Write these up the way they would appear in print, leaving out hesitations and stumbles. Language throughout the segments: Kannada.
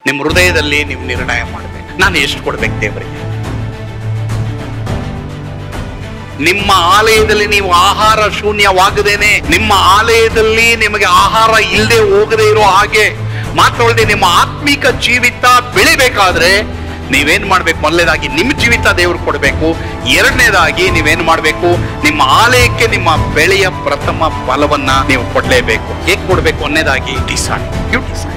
ನಿಮ್ಮ ಹೃದಯದಲ್ಲಿ ನೀವು ನಿರ್ಣಯ ಮಾಡಬೇಕು, ನಾನು ಎಷ್ಟು ಕೊಡ್ಬೇಕು ದೇವರಿಗೆ. ನಿಮ್ಮ ಆಲಯದಲ್ಲಿ ನೀವು ಆಹಾರ ಶೂನ್ಯವಾಗದೇನೆ, ನಿಮ್ಮ ಆಲಯದಲ್ಲಿ ನಿಮಗೆ ಆಹಾರ ಇಲ್ಲದೆ ಹೋಗದೆ ಇರೋ ಹಾಗೆ ಮಾತ್ರವಲ್ಲದೆ ನಿಮ್ಮ ಆತ್ಮಿಕ ಜೀವಿತ ಬೆಳಿಬೇಕಾದ್ರೆ ನೀವೇನ್ ಮಾಡ್ಬೇಕು? ಮೊದಲನೇದಾಗಿ ನಿಮ್ಮ ಜೀವಿತ ದೇವ್ರು ಕೊಡಬೇಕು. ಎರಡನೇದಾಗಿ ನೀವೇನ್ ಮಾಡ್ಬೇಕು? ನಿಮ್ಮ ಆಲಯಕ್ಕೆ ನಿಮ್ಮ ಬೆಳೆಯ ಪ್ರಥಮ ಫಲವನ್ನ ನೀವು ಕೊಡ್ಲೇಬೇಕು. ಹೇಗೆ ಕೊಡ್ಬೇಕು? ಒಂದನೇದಾಗಿ ಡಿಸೈಡ್.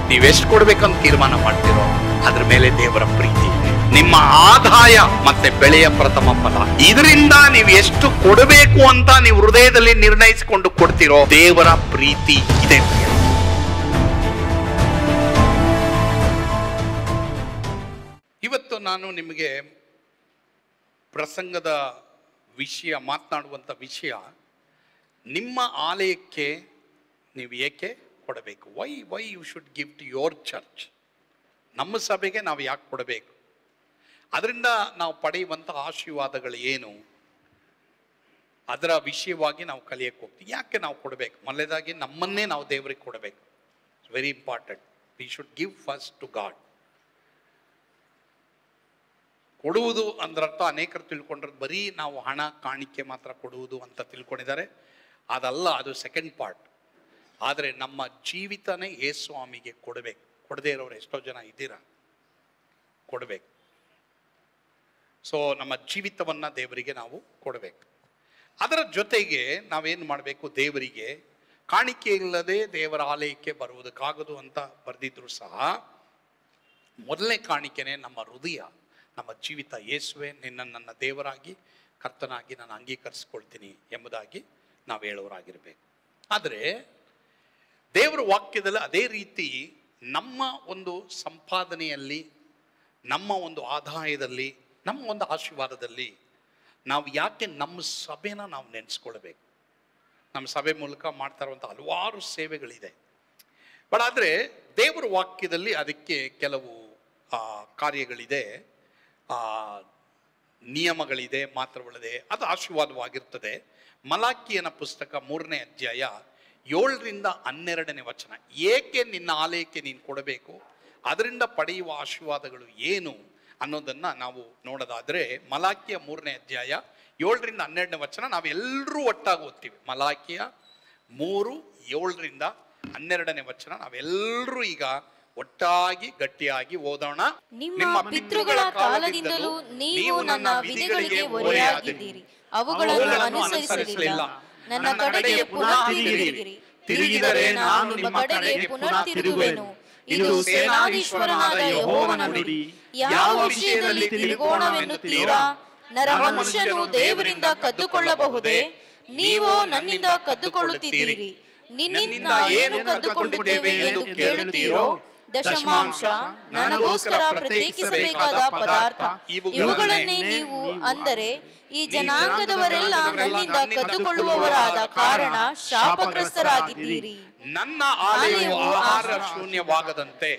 ನೀವೆಷ್ಟು ಕೊಡ್ಬೇಕಂತ ತೀರ್ಮಾನ ಮಾಡ್ತಿರೋ ಅದ್ರ ಮೇಲೆ ದೇವರ ಪ್ರೀತಿ, ನಿಮ್ಮ ಆದಾಯ ಮತ್ತೆ ಬೆಳೆಯ ಪ್ರಥಮ ಫಲ, ಇದರಿಂದ ನೀವು ಎಷ್ಟು ಕೊಡಬೇಕು ಅಂತ ನೀವು ಹೃದಯದಲ್ಲಿ ನಿರ್ಣಯಿಸಿಕೊಂಡು ಕೊಡ್ತಿರೋ ದೇವರ ಪ್ರೀತಿ ಇದೆ. ಇವತ್ತು ನಾನು ನಿಮಗೆ ಪ್ರಸಂಗದ ವಿಷಯ, ಮಾತನಾಡುವಂಥ ವಿಷಯ, ನಿಮ್ಮ ಆಲಯಕ್ಕೆ ನೀವು ಏಕೆ ಕೊಡಬೇಕು. Why you should give to your church. ನಮ್ಮ ಸಭೆಗೆ ನಾವು ಯಾಕೆ ಕೊಡಬೇಕು, ಅದರಿಂದ ನಾವು ಪಡೆಯುವಂಥ ಆಶೀರ್ವಾದಗಳು ಏನು, ಅದರ ವಿಷಯವಾಗಿ ನಾವು ಕಲಿಯಕ್ಕೆ ಹೋಗ್ತೀವಿ. ಯಾಕೆ ನಾವು ಕೊಡಬೇಕು? ಮೊದಲನೇದಾಗಿ ನಮ್ಮನ್ನೇ ನಾವು ದೇವರಿಗೆ ಕೊಡಬೇಕು. It's very important. We should give first to God. ಕೊಡುವುದು ಅಂದ್ರರ್ಥ ಅನೇಕರು ತಿಳ್ಕೊಂಡಿರೋದು ಬರೀ ನಾವು ಹಣ ಕಾಣಿಕೆ ಮಾತ್ರ ಕೊಡುವುದು ಅಂತ ತಿಳ್ಕೊಂಡಿದ್ದಾರೆ. ಅದಲ್ಲ, ಅದು ಸೆಕೆಂಡ್ ಪಾರ್ಟ್. ಆದರೆ ನಮ್ಮ ಜೀವಿತನೇ ಯೇಸು ಸ್ವಾಮಿಗೆ ಕೊಡಬೇಕು. ಕೊಡದೇ ಇರೋರು ಎಷ್ಟೋ ಜನ ಇದ್ದೀರಾ, ಕೊಡಬೇಕು. ಸೊ ನಮ್ಮ ಜೀವಿತವನ್ನು ದೇವರಿಗೆ ನಾವು ಕೊಡಬೇಕು. ಅದರ ಜೊತೆಗೆ ನಾವೇನು ಮಾಡಬೇಕು? ದೇವರಿಗೆ ಕಾಣಿಕೆ ಇಲ್ಲದೆ ದೇವರ ಆಲಯಕ್ಕೆ ಬರುವುದಕ್ಕಾಗದು ಅಂತ ಬರೆದಿದ್ರು ಸಹ ಮೊದಲನೇ ಕಾಣಿಕೆನೇ ನಮ್ಮ ಹೃದಯ, ನಮ್ಮ ಜೀವಿತ. ಯೇಸುವೆ, ನಿನ್ನನ್ನು ನನ್ನ ದೇವರಾಗಿ ಕರ್ತನಾಗಿ ನಾನು ಅಂಗೀಕರಿಸ್ಕೊಳ್ತೀನಿ ಎಂಬುದಾಗಿ ನಾವು ಹೇಳೋರಾಗಿರ್ಬೇಕು. ಆದರೆ ದೇವರ ವಾಕ್ಯದಲ್ಲಿ ಅದೇ ರೀತಿ ನಮ್ಮ ಒಂದು ಸಂಪಾದನೆಯಲ್ಲಿ, ನಮ್ಮ ಒಂದು ಆದಾಯದಲ್ಲಿ, ನಮ್ಮ ಒಂದು ಆಶೀರ್ವಾದದಲ್ಲಿ ನಾವು ಯಾಕೆ ನಮ್ಮ ಸಭೆನ ನಾವು ನೆನೆಸ್ಕೊಳ್ಬೇಕು. ನಮ್ಮ ಸಭೆ ಮೂಲಕ ಮಾಡ್ತಾ ಇರುವಂಥ ಹಲವಾರು ಸೇವೆಗಳಿದೆ. ಬಟ್ ಆದರೆ ದೇವರ ವಾಕ್ಯದಲ್ಲಿ ಅದಕ್ಕೆ ಕೆಲವು ಕಾರ್ಯಗಳಿದೆ, ನಿಯಮಗಳಿದೆ, ಮಾತ್ರವಲ್ಲದೆ ಅದು ಆಶೀರ್ವಾದವಾಗಿರ್ತದೆ. ಮಲಾಕಿಯನ ಪುಸ್ತಕ 3ನೇ ಅಧ್ಯಾಯ 7ರಿಂದ 12ನೇ ವಚನ. ಏಕೆ ನಿನ್ನ ಆಲಯಕ್ಕೆ ನೀನು ಕೊಡಬೇಕು, ಅದರಿಂದ ಪಡೆಯುವ ಆಶೀರ್ವಾದಗಳು ಏನು ಅನ್ನೋದನ್ನು ನಾವು ನೋಡೋದಾದರೆ, ಮಲಾಕಿಯ 3ನೇ ಅಧ್ಯಾಯ 7ರಿಂದ 12ನೇ ವಚನ ನಾವೆಲ್ಲರೂ ಒಟ್ಟಾಗಿ ಓದ್ತೀವಿ. ಮಲಾಕಿಯ 3:7ರಿಂದ 12ನೇ ವಚನ ನಾವೆಲ್ಲರೂ ಈಗ ಒಟ್ಟಾಗಿ ಗಟ್ಟಿಯಾಗಿ ಓದೋಣ. ನಿಮ್ಮ ಪಿತೃಗಳ ಕಾಲದಿಂದಲೂ ನೀವು ನನ್ನ ವಿಧಿಗಳಿಗೆ ಹೊರೆಯಾಗಿದ್ದೀರಿ, ಅವುಗಳನ್ನು ಅನುಸರಿಸಲಿಲ್ಲ. ನನ್ನ ಕಡೆಗೆ ಪುನಃ ತಿರುಗಿದರೆ ನಾನು ನಿಮ್ಮ ಕಡೆಗೆ ಪುನಃ ತಿರುಗುವೆನು. ಇದು ಸೇನಾಧೀಶ್ವರನಾದ ಯೆಹೋವನ ನುಡಿ. ಯಾವ ವಿಷಯದಲ್ಲಿ ತಿರುಗೋಣವೆನ್ನುತ್ತೀರಾ? ನರಮನುಷ್ಯನು ದೇವರಿಂದ ಕದ್ದುಕೊಳ್ಳಬಹುದೇ? ನೀವು ನನ್ನಿಂದ ಕದ್ದುಕೊಳ್ಳುತ್ತಿದ್ದೀರಿ. ನಿನ್ನಿಂದ ಏನು ಕದ್ದುಕೊಂಡಿದ್ದೇವೆ ಎಂದು ಕೇಳುತ್ತೀರೋ? ದಶಮಾಂಶ, ನನಗೋಸ್ಕರ ಪ್ರತ್ಯೇಕಿಸಬೇಕಾದ ಪದಾರ್ಥ, ಇವುಗಳನ್ನೇ ನೀವು. ಅಂದರೆ ಈ ಜನಾಂಗದವರೆಲ್ಲ ನನ್ನಿಂದ ಕದ್ದುಕೊಳ್ಳುವವರಾದ ಕಾರಣ ಶಾಪಗ್ರಸ್ತರಾಗಿದ್ದೀರಿ. ನನ್ನ ಆಲಯವು ಆಹಾರ ಶೂನ್ಯವಾಗದಂತೆ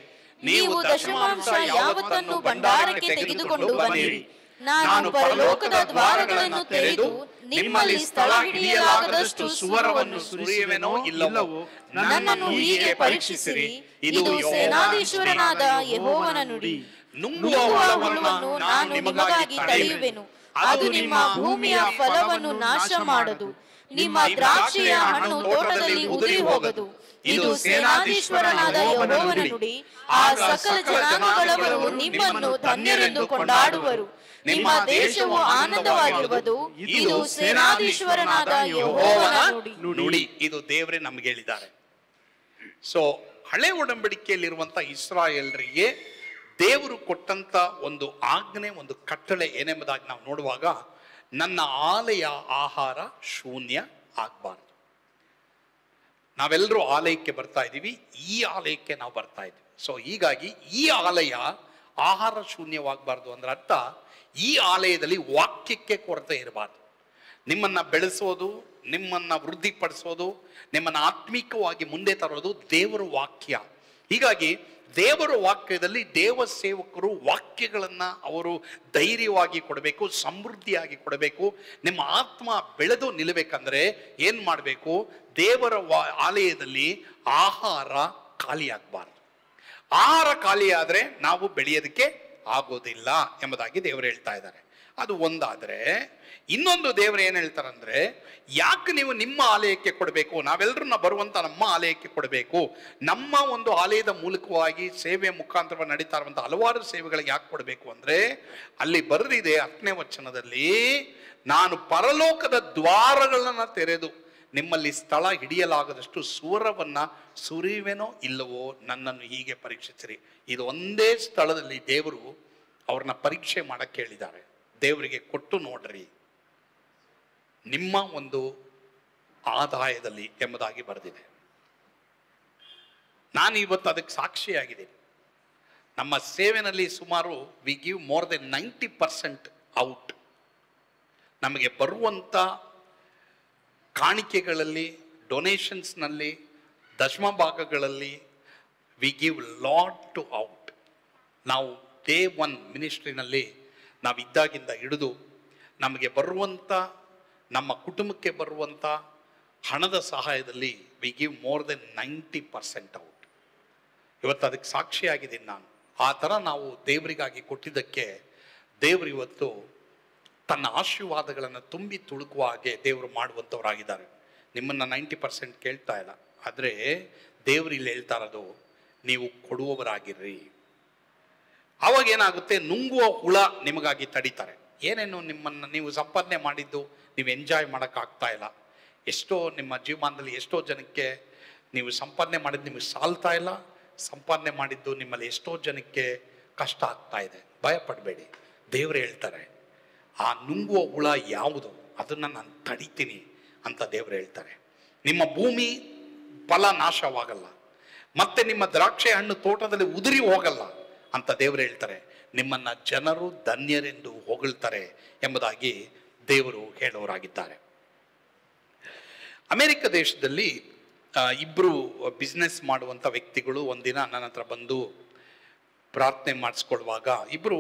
ನೀವು ದಶಮಾಂಶ ಯಾವತ್ತನ್ನು ಭಂಡಾರಕ್ಕೆ ತೆಗೆದುಕೊಂಡು ಬನ್ನಿರಿ. ನಾನು ಪರಲೋಕದ ದ್ವಾರಗಳನ್ನು ತೆರೆದು ನಿಮ್ಮಲ್ಲಿ ಸ್ಥಳ ಹಿಡಿಯಲಾಗದಷ್ಟು ಸುವರ್ಣವನ್ನು ಸುರಿಯುವೆನೋ ಇಲ್ಲವೋ ನನ್ನನ್ನು ಹೀಗೆ ಪರೀಕ್ಷಿಸಿರಿ. ಇದು ಸೇನಾಧೀಶ್ವರನಾದ ಯೆಹೋವನ ನುಡಿ. ನುಂಗುವ ಹುಳುವನ್ನು ನಾನು ನಿಮಗಾಗಿ ತಡೆಯುವೆನು, ಅದು ನಿಮ್ಮ ಭೂಮಿಯ ಫಲವನ್ನು ನಾಶ ಮಾಡದು. ನಿಮ್ಮ ದ್ರಾಕ್ಷಿಯ ಹಣ್ಣು ತೋಟದಲ್ಲಿ ಉದುರಿ ಹೋಗದು. ಇದು ಸೇನಾಧೀಶ್ವರನಾದ ಯೆಹೋವನ ನುಡಿ. ಆ ಸಕಲ ಜನಾಂಗಗಳವರು ನಿಮ್ಮನ್ನು ಧನ್ಯರೆಂದು ಕೊಂಡಾಡುವರು. ನಿಮ್ಮ ದೇಶವು ಆನಂದವಾಗಿರುವುದು. ಇದು ಸೇನಾಧೀಶ್ವರನಾದ ಯೆಹೋವನ ನುಡಿ. ಇದು ದೇವರೇ ನಮ್ಗೆ ಹೇಳಿದ್ದಾರೆ. ಸೊ ಹಳೆ ಒಡಂಬಡಿಕೆಯಲ್ಲಿರುವಂತ ಇಸ್ರಾಯೇಲರಿಗೆ ದೇವರು ಕೊಟ್ಟಂತ ಒಂದು ಆಜ್ಞೆ, ಒಂದು ಕಟ್ಟಳೆ ಏನೆಂಬುದಾಗಿ ನಾವು ನೋಡುವಾಗ, ನನ್ನ ಆಲಯ ಆಹಾರ ಶೂನ್ಯ ಆಗಬಾರ್ದು. ನಾವೆಲ್ಲರೂ ಆಲಯಕ್ಕೆ ಬರ್ತಾ ಇದ್ದೀವಿ, ಈ ಆಲಯಕ್ಕೆ ನಾವು ಬರ್ತಾ ಇದ್ದೀವಿ. ಸೊ ಹೀಗಾಗಿ ಈ ಆಲಯ ಆಹಾರ ಶೂನ್ಯವಾಗಬಾರ್ದು ಅಂದ್ರೆ ಅರ್ಥ, ಈ ಆಲಯದಲ್ಲಿ ವಾಕ್ಯಕ್ಕೆ ಕೊರತೆ ಇರಬಾರ್ದು. ನಿಮ್ಮನ್ನ ಬೆಳೆಸೋದು, ನಿಮ್ಮನ್ನ ವೃದ್ಧಿಪಡಿಸೋದು, ನಿಮ್ಮನ್ನ ಆತ್ಮಿಕವಾಗಿ ಮುಂದೆ ತರೋದು ದೇವರ ವಾಕ್ಯ. ಹೀಗಾಗಿ ದೇವರ ವಾಕ್ಯದಲ್ಲಿ ದೇವ ಸೇವಕರು ವಾಕ್ಯಗಳನ್ನ ಅವರು ಧೈರ್ಯವಾಗಿ ಕೊಡಬೇಕು, ಸಮೃದ್ಧಿಯಾಗಿ ಕೊಡಬೇಕು. ನಿಮ್ಮ ಆತ್ಮ ಬೆಳೆದು ನಿಲ್ಲಬೇಕಂದ್ರೆ ಏನ್ ಮಾಡಬೇಕು? ದೇವರ ಆಲಯದಲ್ಲಿ ಆಹಾರ ಖಾಲಿ ಆಗಬಾರ್ದು. ಆಹಾರ ಖಾಲಿ ಆದ್ರೆ ನಾವು ಬೆಳೆಯೋದಕ್ಕೆ ಆಗೋದಿಲ್ಲ ಎಂಬುದಾಗಿ ದೇವರು ಹೇಳ್ತಾ ಇದ್ದಾರೆ. ಅದು ಒಂದಾದ್ರೆ, ಇನ್ನೊಂದು ದೇವರು ಏನ್ ಹೇಳ್ತಾರಂದ್ರೆ, ಯಾಕೆ ನೀವು ನಿಮ್ಮ ಆಲಯಕ್ಕೆ ಕೊಡಬೇಕು, ನಾವೆಲ್ಲರನ್ನ ಬರುವಂತ ನಮ್ಮ ಆಲಯಕ್ಕೆ ಕೊಡಬೇಕು, ನಮ್ಮ ಒಂದು ಆಲಯದ ಮೂಲಕವಾಗಿ ಸೇವೆಯ ಮುಖಾಂತರ ನಡೀತಾ ಇರುವಂತಹ ಹಲವಾರು ಸೇವೆಗಳಿಗೆ ಯಾಕೆ ಕೊಡಬೇಕು ಅಂದ್ರೆ, ಅಲ್ಲಿ ಬರೆದಿದೆ 10ನೇ ವಚನದಲ್ಲಿ, ನಾನು ಪರಲೋಕದ ದ್ವಾರಗಳನ್ನ ತೆರೆದು ನಿಮ್ಮಲ್ಲಿ ಸ್ಥಳ ಹಿಡಿಯಲಾಗದಷ್ಟು ಸುವರವನ್ನ ಸುರಿಯುವೆನೋ ಇಲ್ಲವೋ ನನ್ನನ್ನು ಹೀಗೆ ಪರೀಕ್ಷಿಸಿರಿ. ಇದು ಒಂದೇ ಸ್ಥಳದಲ್ಲಿ ದೇವರು ಅವ್ರನ್ನ ಪರೀಕ್ಷೆ ಮಾಡಕ್ಕೆ ಹೇಳಿದ್ದಾರೆ. ದೇವರಿಗೆ ಕೊಟ್ಟು ನೋಡ್ರಿ ನಿಮ್ಮ ಒಂದು ಆದಾಯದಲ್ಲಿ ಎಂಬುದಾಗಿ ಬರೆದಿದೆ. ನಾನು ಇವತ್ತು ಅದಕ್ಕೆ ಸಾಕ್ಷಿಯಾಗಿದ್ದೀನಿ. ನಮ್ಮ ಸೇವೆನಲ್ಲಿ ಸುಮಾರು we give more than 90% out. ನಮಗೆ ಬರುವಂತ ಕಾಣಿಕೆಗಳಲ್ಲಿ, ಡೊನೇಷನ್ಸ್ನಲ್ಲಿ, ದಶಮ ಭಾಗಗಳಲ್ಲಿ we give lot to out. ನಾವು ಡೇ 1 ಮಿನಿಸ್ಟ್ರಿನಲ್ಲಿ ನಾವಿದ್ದಾಗಿಂದ ಹಿಡಿದು ನಮಗೆ ಬರುವಂಥ, ನಮ್ಮ ಕುಟುಂಬಕ್ಕೆ ಬರುವಂಥ ಹಣದ ಸಹಾಯದಲ್ಲಿ we give more than 90% out. ಇವತ್ತು ಅದಕ್ಕೆ ಸಾಕ್ಷಿಯಾಗಿದ್ದೀನಿ ನಾನು. ಆ ಥರ ನಾವು ದೇವರಿಗಾಗಿ ಕೊಟ್ಟಿದ್ದಕ್ಕೆ ದೇವರು ಇವತ್ತು ತನ್ನ ಆಶೀರ್ವಾದಗಳನ್ನು ತುಂಬಿ ತುಳುಕುವ ಹಾಗೆ ದೇವರು ಮಾಡುವಂಥವರಾಗಿದ್ದಾರೆ. ನಿಮ್ಮನ್ನು 90% ಕೇಳ್ತಾ ಇಲ್ಲ, ಆದರೆ ದೇವರು ಇಲ್ಲಿ ಹೇಳ್ತಾ ಇರೋದು, ನೀವು ಕೊಡುವವರಾಗಿರ್ರಿ. ಆವಾಗ ಏನಾಗುತ್ತೆ, ನುಂಗುವ ಹುಳ ನಿಮಗಾಗಿ ತಡೀತಾರೆ. ಏನೇನು ನಿಮ್ಮನ್ನು ನೀವು ಸಂಪಾದನೆ ಮಾಡಿದ್ದು ನೀವು ಎಂಜಾಯ್ ಮಾಡೋಕ್ಕಾಗ್ತಾ ಇಲ್ಲ. ಎಷ್ಟೋ ನಿಮ್ಮ ಜೀವಮಾನದಲ್ಲಿ ಎಷ್ಟೋ ಜನಕ್ಕೆ ನೀವು ಸಂಪಾದನೆ ಮಾಡಿದ್ದು ನಿಮಗೆ ಸಾಲ್ತಾ ಇಲ್ಲ. ಸಂಪಾದನೆ ಮಾಡಿದ್ದು ನಿಮ್ಮಲ್ಲಿ ಎಷ್ಟೋ ಜನಕ್ಕೆ ಕಷ್ಟ ಆಗ್ತಾ ಇದೆ. ಭಯ ಪಡಬೇಡಿ, ದೇವರು ಹೇಳ್ತಾರೆ, ಆ ನುಂಗುವ ಹುಳ ಯಾವುದು ಅದನ್ನು ನಾನು ತಡಿತೀನಿ ಅಂತ ದೇವರು ಹೇಳ್ತಾರೆ. ನಿಮ್ಮ ಭೂಮಿ ಫಲ ನಾಶವಾಗಲ್ಲ, ಮತ್ತೆ ನಿಮ್ಮ ದ್ರಾಕ್ಷಿ ಹಣ್ಣು ತೋಟದಲ್ಲಿ ಉದುರಿ ಹೋಗಲ್ಲ ಅಂತ ದೇವರು ಹೇಳ್ತಾರೆ. ನಿಮ್ಮನ್ನ ಜನರು ಧನ್ಯರೆಂದು ಹೊಗಳ್ತಾರೆ ಎಂಬುದಾಗಿ ದೇವರು ಹೇಳೋರಾಗಿದ್ದಾರೆ. ಅಮೆರಿಕ ದೇಶದಲ್ಲಿ ಇಬ್ಬರು ಬಿಸ್ನೆಸ್ ಮಾಡುವಂಥ ವ್ಯಕ್ತಿಗಳು ಒಂದಿನ ನನ್ನ ಹತ್ರ ಬಂದು ಪ್ರಾರ್ಥನೆ ಮಾಡಿಸ್ಕೊಳ್ಳುವಾಗ, ಇಬ್ಬರು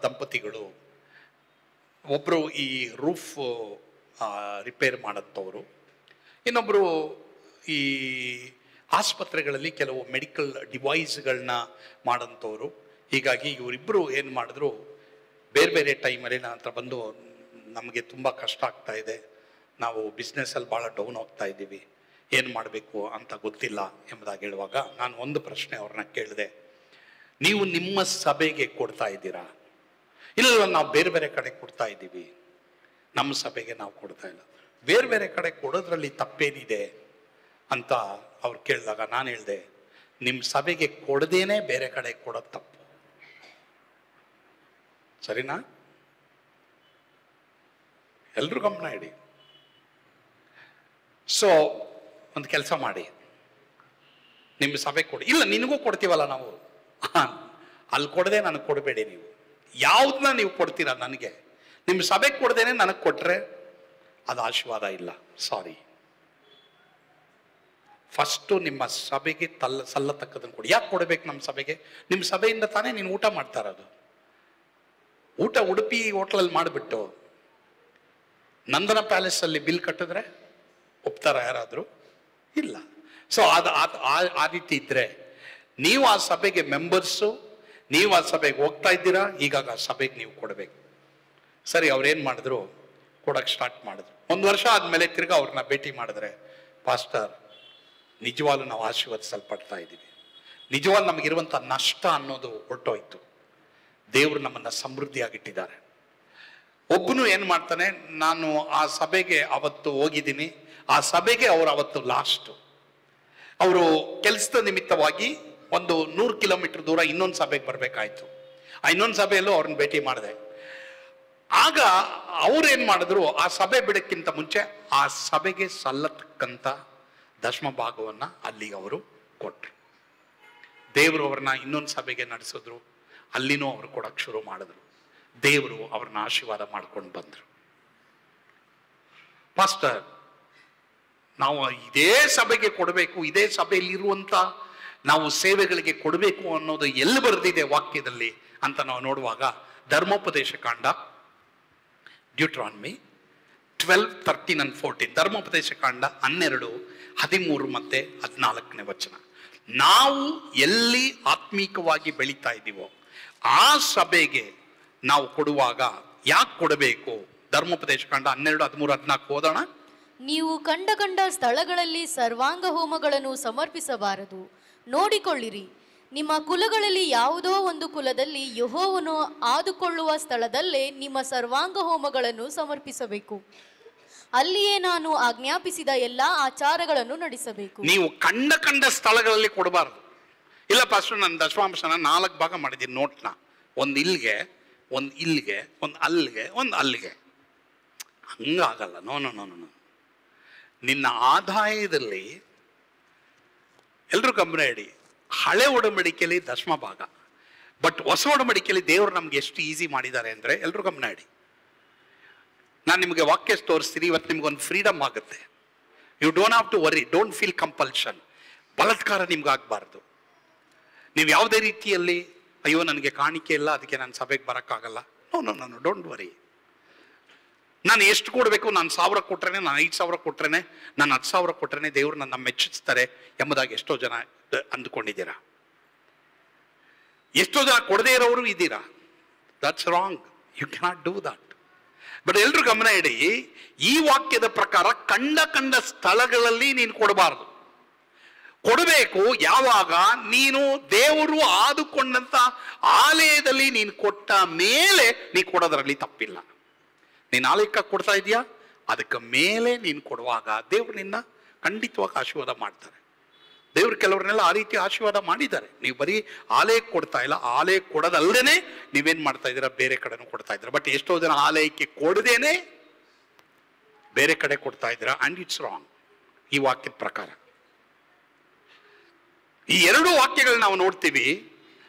ದಂಪತಿಗಳು, ಒಬ್ಬರು ಈ ರೂಫ್ ರಿಪೇರ್ ಮಾಡೋಂಥವ್ರು, ಇನ್ನೊಬ್ಬರು ಈ ಆಸ್ಪತ್ರೆಗಳಲ್ಲಿ ಕೆಲವು ಮೆಡಿಕಲ್ ಡಿವೈಸ್ಗಳನ್ನ ಮಾಡೋಂಥವ್ರು. ಹೀಗಾಗಿ ಇವರಿಬ್ಬರು ಏನು ಮಾಡಿದ್ರು, ಬೇರೆ ಬೇರೆ ಟೈಮಲ್ಲಿ ನನ್ನ ಹತ್ರ ಬಂದು, ನಮಗೆ ತುಂಬ ಕಷ್ಟ ಆಗ್ತಾ ಇದೆ, ನಾವು ಬಿಸ್ನೆಸ್ಸಲ್ಲಿ ಭಾಳ ಡೌನ್ ಹೋಗ್ತಾ ಇದ್ದೀವಿ, ಏನು ಮಾಡಬೇಕು ಅಂತ ಗೊತ್ತಿಲ್ಲ ಎಂಬುದಾಗಿ ಹೇಳುವಾಗ ನಾನು ಒಂದು ಪ್ರಶ್ನೆ ಅವ್ರನ್ನ ಕೇಳಿದೆ, ನೀವು ನಿಮ್ಮ ಸಭೆಗೆ ಕೊಡ್ತಾ ಇದ್ದೀರಾ? ಇಲ್ಲ, ನಾವು ಬೇರೆ ಬೇರೆ ಕಡೆ ಕೊಡ್ತಾ ಇದ್ದೀವಿ, ನಮ್ಮ ಸಭೆಗೆ ನಾವು ಕೊಡ್ತಾ ಇಲ್ಲ. ಬೇರೆ ಬೇರೆ ಕಡೆ ಕೊಡೋದ್ರಲ್ಲಿ ತಪ್ಪೇನಿದೆ ಅಂತ ಅವ್ರು ಕೇಳಿದಾಗ ನಾನು ಹೇಳಿದೆ, ನಿಮ್ಮ ಸಭೆಗೆ ಕೊಡದೇನೆ ಬೇರೆ ಕಡೆ ಕೊಡೋದು ತಪ್ಪು, ಸರಿನಾ? ಎಲ್ರೂ ಗಮನ ಇಡಿ. ಸೊ ಒಂದು ಕೆಲಸ ಮಾಡಿ, ನಿಮ್ಮ ಸಭೆಗೆ ಕೊಡಿ. ಇಲ್ಲ, ನಿನಗೂ ಕೊಡ್ತೀವಲ್ಲ ನಾವು, ಅಲ್ಲಿ ಕೊಡದೆ ನನಗೆ ಕೊಡಬೇಡಿ. ನೀವು ಯಾವ್ದನ್ನ ನೀವು ಕೊಡ್ತೀರಾ ನನಗೆ, ನಿಮ್ಮ ಸಭೆಗೆ ಕೊಡದೇನೆ ನನಗೆ ಕೊಟ್ರೆ ಅದು ಆಶೀರ್ವಾದ ಇಲ್ಲ, ಸಾರಿ. ಫಸ್ಟು ನಿಮ್ಮ ಸಭೆಗೆ ಸಲ್ಲತಕ್ಕದನ್ನು ಕೊಡಿ. ಯಾಕೆ ಕೊಡಬೇಕು ನಮ್ಮ ಸಭೆಗೆ? ನಿಮ್ಮ ಸಭೆಯಿಂದ ತಾನೇ ನೀನು ಊಟ ಮಾಡ್ತಾ ಇರೋದು. ಊಟ ಉಡುಪಿ ಹೋಟ್ಲಲ್ಲಿ ಮಾಡಿಬಿಟ್ಟು ನಂದನ ಪ್ಯಾಲೇಸ್ ಅಲ್ಲಿ ಬಿಲ್ ಕಟ್ಟಿದ್ರೆ ಒಪ್ತಾರ ಯಾರಾದರೂ? ಇಲ್ಲ. ಸೊ ಆ ರೀತಿ ಇದ್ರೆ ನೀವು ಆ ಸಭೆಗೆ ಮೆಂಬರ್ಸು, ನೀವು ಆ ಸಭೆಗೆ ಹೋಗ್ತಾ ಇದ್ದೀರಾ, ಹೀಗಾಗಿ ಆ ಸಭೆಗೆ ನೀವು ಕೊಡಬೇಕು. ಸರಿ, ಅವ್ರೇನು ಮಾಡಿದ್ರು, ಕೊಡಕ್ಕೆ ಸ್ಟಾರ್ಟ್ ಮಾಡಿದ್ರು. 1 ವರ್ಷ ಆದಮೇಲೆ ತಿರ್ಗಾ ಅವ್ರನ್ನ ಭೇಟಿ ಮಾಡಿದ್ರೆ, ಪಾಸ್ಟರ್, ನಿಜವಾಗ್ಲೂ ನಾವು ಆಶೀರ್ವದಿಸಲ್ಪಡ್ತಾ ಇದ್ದೀವಿ, ನಿಜವಾಗ್ಲೂ ನಮಗಿರುವಂಥ ನಷ್ಟ ಅನ್ನೋದು ಹೊರಟೋಯ್ತು, ದೇವರು ನಮ್ಮನ್ನು ಸಮೃದ್ಧಿಯಾಗಿಟ್ಟಿದ್ದಾರೆ. ಒಬ್ಬನು ಏನು ಮಾಡ್ತಾನೆ, ನಾನು ಆ ಸಭೆಗೆ ಅವತ್ತು ಹೋಗಿದ್ದೀನಿ, ಆ ಸಭೆಗೆ ಅವರು ಅವತ್ತು ಲಾಸ್ಟು, ಅವರು ಕೆಲಸದ ನಿಮಿತ್ತವಾಗಿ ಒಂದು 100 ಕಿಲೋಮೀಟರ್ ದೂರ ಇನ್ನೊಂದು ಸಭೆಗೆ ಬರಬೇಕಾಯ್ತು. ಆ ಇನ್ನೊಂದು ಸಭೆಯಲ್ಲೂ ಅವ್ರನ್ನ ಭೇಟಿ ಮಾಡಿದೆ. ಆಗ ಅವ್ರೇನ್ ಮಾಡಿದ್ರು, ಆ ಸಭೆ ಬಿಡಕ್ಕಿಂತ ಮುಂಚೆ ಆ ಸಭೆಗೆ ಸಲ್ಲತಕ್ಕಂಥ ದಶಮ ಭಾಗವನ್ನ ಅಲ್ಲಿಗೆ ಅವರು ಕೊಟ್ಟರು. ದೇವರು ಅವ್ರನ್ನ ಇನ್ನೊಂದು ಸಭೆಗೆ ನಡೆಸಿದ್ರು, ಅಲ್ಲಿನೂ ಅವರು ಕೊಡಕ್ಕೆ ಶುರು ಮಾಡಿದ್ರು. ದೇವರು ಅವ್ರನ್ನ ಆಶೀರ್ವಾದ ಮಾಡ್ಕೊಂಡು ಬಂದರು. ಪಾಸ್ಟರ್, ನಾವು ಇದೇ ಸಭೆಗೆ ಕೊಡಬೇಕು, ಇದೇ ಸಭೆಯಲ್ಲಿ ಇರುವಂತ ನಾವು ಸೇವೆಗಳಿಗೆ ಕೊಡಬೇಕು ಅನ್ನೋದು ಎಲ್ಲಿ ಬರೆದಿದೆ ವಾಕ್ಯದಲ್ಲಿ ಅಂತ ನಾವು ನೋಡುವಾಗ, ಧರ್ಮೋಪದೇಶ ಕಾಂಡ, ಡ್ಯೂಟ್ರಾನಮಿ 12, 13 and 14, ಧರ್ಮೋಪದೇಶ ಕಾಂಡ 12, 13 ಮತ್ತೆ 14ನೇ ವಚನ. ನಾವು ಎಲ್ಲಿ ಆತ್ಮೀಕವಾಗಿ ಬೆಳೀತಾ ಇದ್ದೀವೋ ಆ ಸಭೆಗೆ ನಾವು ಕೊಡುವಾಗ ಯಾಕೆ ಕೊಡಬೇಕು? ಧರ್ಮೋಪದೇಶ ಕಾಂಡ 12, 13, 14 ಓದೋಣ. ನೀವು ಕಂಡ ಸ್ಥಳಗಳಲ್ಲಿ ಸರ್ವಾಂಗ ಹೋಮಗಳನ್ನು ಸಮರ್ಪಿಸಬಾರದು. ನೋಡಿಕೊಳ್ಳಿರಿ, ನಿಮ್ಮ ಕುಲಗಳಲ್ಲಿ ಯಾವುದೋ ಒಂದು ಕುಲದಲ್ಲಿ ಯೆಹೋವನು ಆದುಕೊಳ್ಳುವ ಸ್ಥಳದಲ್ಲೇ ನಿಮ್ಮ ಸರ್ವಾಂಗ ಹೋಮಗಳನ್ನು ಸಮರ್ಪಿಸಬೇಕು. ಅಲ್ಲಿಯೇ ನಾನು ಆಜ್ಞಾಪಿಸಿದ ಎಲ್ಲಾ ಆಚಾರಗಳನ್ನು ನಡೆಸಬೇಕು. ನೀವು ಕಂಡ ಸ್ಥಳಗಳಲ್ಲಿ ಕೊಡಬಾರದು. ಇಲ್ಲ ಪಾಸ್ಟರ್, ನನ್ನ ದಶಮಾಂಶನ 4 ಭಾಗ ಮಾಡಿದ್ದೀನಿ ನೋಟ್ನ. ಒಂದು ಇಲ್ಲಿಗೆ, ಒಂದು ಇಲ್ಲಿಗೆ, ಒಂದು ಅಲ್ಲಿಗೆ, ಒಂದು ಅಲ್ಲಿಗೆ. ಹಂಗಾಗಲ್ಲ. No no no no. ನಿನ್ನ ಆದಾಯದಲ್ಲಿ ಎಲ್ಲರೂ ಗಮನ ಇಡಿ. ಹಳೆ ಒಡಂಬಡಿಕೆಯಲ್ಲಿ ದಶಮ ಭಾಗ, ಬಟ್ ಹೊಸ ಒಡಂಬಡಿಕೆಯಲ್ಲಿ ದೇವರು ನಮ್ಗೆ ಎಷ್ಟು ಈಸಿ ಮಾಡಿದ್ದಾರೆ ಅಂದರೆ ಎಲ್ಲರೂ ಗಮನ ಇಡಿ. ನಾನು ನಿಮಗೆ ವಾಕ್ಯ ತೋರಿಸ್ತೀನಿ. ಇವತ್ತು ನಿಮ್ಗೊಂದು ಫ್ರೀಡಮ್ ಆಗುತ್ತೆ. You don't have to worry, don't feel compulsion. ಬಲಾತ್ಕಾರ ನಿಮ್ಗೆ ಆಗಬಾರ್ದು. ನೀವು ಯಾವುದೇ ರೀತಿಯಲ್ಲಿ ಅಯ್ಯೋ ನನಗೆ ಕಾಣಿಕೆ ಇಲ್ಲ ಅದಕ್ಕೆ ನಾನು ಸಭೆಗೆ ಬರೋಕ್ಕಾಗಲ್ಲ, no no no, don't worry. ನಾನು ಎಷ್ಟು ಕೊಡಬೇಕು? ನಾನು 1000 ಕೊಟ್ರೇನೆ, ನಾನು 5000 ಕೊಟ್ರೇನೆ, ನಾನು 10,000 ಕೊಟ್ರೇನೆ ದೇವರು ನನ್ನ ಮೆಚ್ಚಿಸ್ತಾರೆ ಎಂಬುದಾಗಿ ಎಷ್ಟೋ ಜನ ಅಂದುಕೊಂಡಿದ್ದೀರಾ. ಎಷ್ಟೋ ಜನ ಕೊಡದೇ ಇರೋರು ಇದ್ದೀರಾ. That's wrong. You cannot do that. But ಎಲ್ರು ಗಮನ ಇಡಿ, ಈ ವಾಕ್ಯದ ಪ್ರಕಾರ ಕಂಡ ಸ್ಥಳಗಳಲ್ಲಿ ನೀನು ಕೊಡಬಾರದು. ಕೊಡಬೇಕು ಯಾವಾಗ? ನೀನು ದೇವರು ಆದುಕೊಂಡಂತ ಆಲಯದಲ್ಲಿ ನೀನು ಕೊಟ್ಟ ಮೇಲೆ ನೀ ಕೊಡೋದ್ರಲ್ಲಿ ತಪ್ಪಿಲ್ಲ. ನೀನು ಆಲಯಕ್ಕೆ ಕೊಡ್ತಾ ಇದೀಯಾ, ಅದಕ್ಕೆ ಮೇಲೆ ನೀನು ಕೊಡುವಾಗ ದೇವರು ನಿನ್ನ ಖಂಡಿತವಾಗಿ ಆಶೀರ್ವಾದ ಮಾಡ್ತಾರೆ. ದೇವರು ಕೆಲವ್ರನ್ನೆಲ್ಲ ಆ ರೀತಿ ಆಶೀರ್ವಾದ ಮಾಡಿದ್ದಾರೆ. ನೀವು ಬರೀ ಆಲಯಕ್ಕೆ ಕೊಡ್ತಾ ಇಲ್ಲ, ಆಲಯಕ್ಕೆ ಕೊಡೋದಲ್ಲದೇನೆ ನೀವೇನ್ ಮಾಡ್ತಾ ಇದ್ದೀರಾ, ಬೇರೆ ಕಡೆನೂ ಕೊಡ್ತಾ ಇದ್ದೀರಾ. ಬಟ್ ಎಷ್ಟೋ ಜನ ಆಲಯಕ್ಕೆ ಕೊಡದೇನೆ ಬೇರೆ ಕಡೆ ಕೊಡ್ತಾ ಇದ್ದೀರಾ, ಅಂಡ್ ಇಟ್ಸ್ ರಾಂಗ್ ಈ ವಾಕ್ಯದ ಪ್ರಕಾರ. ಈ 2 ವಾಕ್ಯಗಳು ನಾವು ನೋಡ್ತೀವಿ.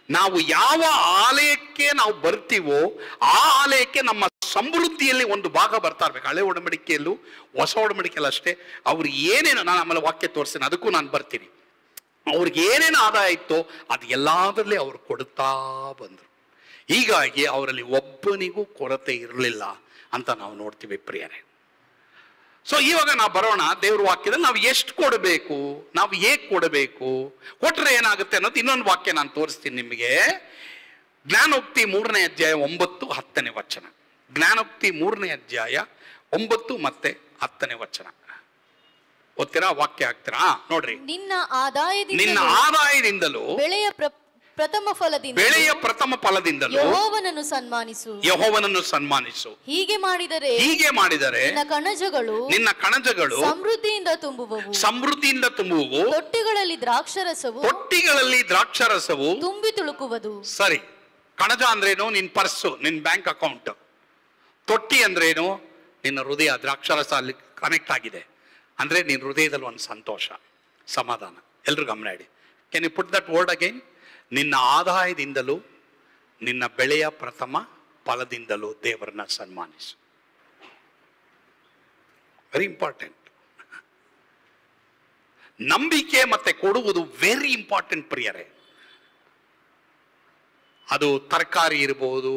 ನಾವು ಯಾವ ಆಲಯಕ್ಕೆ ನಾವು ಬರ್ತೀವೋ ಆ ಆಲಯಕ್ಕೆ ನಮ್ಮ ಸಮೃದ್ಧಿಯಲ್ಲಿ ಒಂದು ಭಾಗ ಬರ್ತಾ ಇರ್ಬೇಕು. ಹಳೆ ಒಡಂಬಡಿಕೆಯಲ್ಲೂ ಹೊಸ ಒಡಂಬಡಿಕೆಯಲ್ಲೂ ಅಷ್ಟೇ. ಅವ್ರು ಏನೇನು, ನಾನು ಆಮೇಲೆ ವಾಕ್ಯ ತೋರಿಸ್ತೀನಿ, ಅದಕ್ಕೂ ನಾನು ಬರ್ತೀನಿ. ಅವ್ರಿಗೆ ಏನೇನು ಆದಾಯ ಇತ್ತೋ ಅದು ಎಲ್ಲದರಲ್ಲಿ ಅವ್ರು ಕೊಡುತ್ತಾ ಬಂದರು. ಹೀಗಾಗಿ ಅವರಲ್ಲಿ ಒಬ್ಬನಿಗೂ ಕೊರತೆ ಇರಲಿಲ್ಲ ಅಂತ ನಾವು ನೋಡ್ತೀವಿ ಪ್ರಿಯರೇ. ಸೊ ಇವಾಗ ನಾವು ಬರೋಣ ದೇವ್ರ ವಾಕ್ಯದಲ್ಲಿ. ನಾವು ಎಷ್ಟು ಕೊಡಬೇಕು, ನಾವು ಹೇಗೆ ಕೊಡಬೇಕು, ಕೊಟ್ರೆ ಏನಾಗುತ್ತೆ ಅನ್ನೋದು ಇನ್ನೊಂದು ವಾಕ್ಯ ನಾನು ತೋರಿಸ್ತೀನಿ ನಿಮಗೆ. ಜ್ಞಾನೋಕ್ತಿ 3ನೇ ಅಧ್ಯಾಯ 9, 10ನೇ ವಚನ. ಜ್ಞಾನೋಕ್ತಿ 3ನೇ ಅಧ್ಯಾಯ 9 ಮತ್ತು 10ನೇ ವಚನ ಓದ್ತೀರಾ? ವಾಕ್ಯ ಹಾಕ್ತೀರಾ? ನೋಡ್ರಿ. ನಿನ್ನ ಆದಾಯದಿಂದಲೂ ಬೆಳೆಯ ಪ್ರಥಮ ಫಲದಿಂದಲೂ ಯೆಹೋವನನ್ನು ಸನ್ಮಾನಿಸು. ಹೀಗೆ ಮಾಡಿದರೆ ನಿನ್ನ ಕಣಜಗಳು ಸಮೃದ್ಧಿಯಿಂದ ತುಂಬುವವು. ತೊಟ್ಟಿಗಳಲ್ಲಿ ದ್ರಾಕ್ಷಾರಸವು ತುಂಬಿ ತುಳುಕುವುದು. ಸರಿ. ಕಣಜ ಅಂದ್ರೇನು? ನಿನ್ ಪರ್ಸು, ನಿನ್ ಬ್ಯಾಂಕ್ ಅಕೌಂಟ್. ತೊಟ್ಟಿ ಅಂದ್ರೇನು? ನಿನ್ನ ಹೃದಯ. ದ್ರಾಕ್ಷಾರಸ ಅಲ್ಲಿ ಕನೆಕ್ಟ್ ಆಗಿದೆ ಅಂದ್ರೆ ನಿನ್ನ ಹೃದಯದಲ್ಲಿ ಒಂದು ಸಂತೋಷ, ಸಮಾಧಾನ. ಎಲ್ರು ಗಮನ ಇಡಿ. Can you put that word again? ನಿನ್ನ ಆದಾಯದಿಂದಲೂ ನಿನ್ನ ಬೆಳೆಯ ಪ್ರಥಮ ಫಲದಿಂದಲೂ ದೇವರನ್ನ ಸನ್ಮಾನಿಸು. Very important. ನಂಬಿಕೆ ಮತ್ತೆ ಕೊಡುವುದು ವೆರಿ ಇಂಪಾರ್ಟೆಂಟ್ ಪ್ರಿಯರೇ. ಅದು ತರಕಾರಿ ಇರ್ಬೋದು,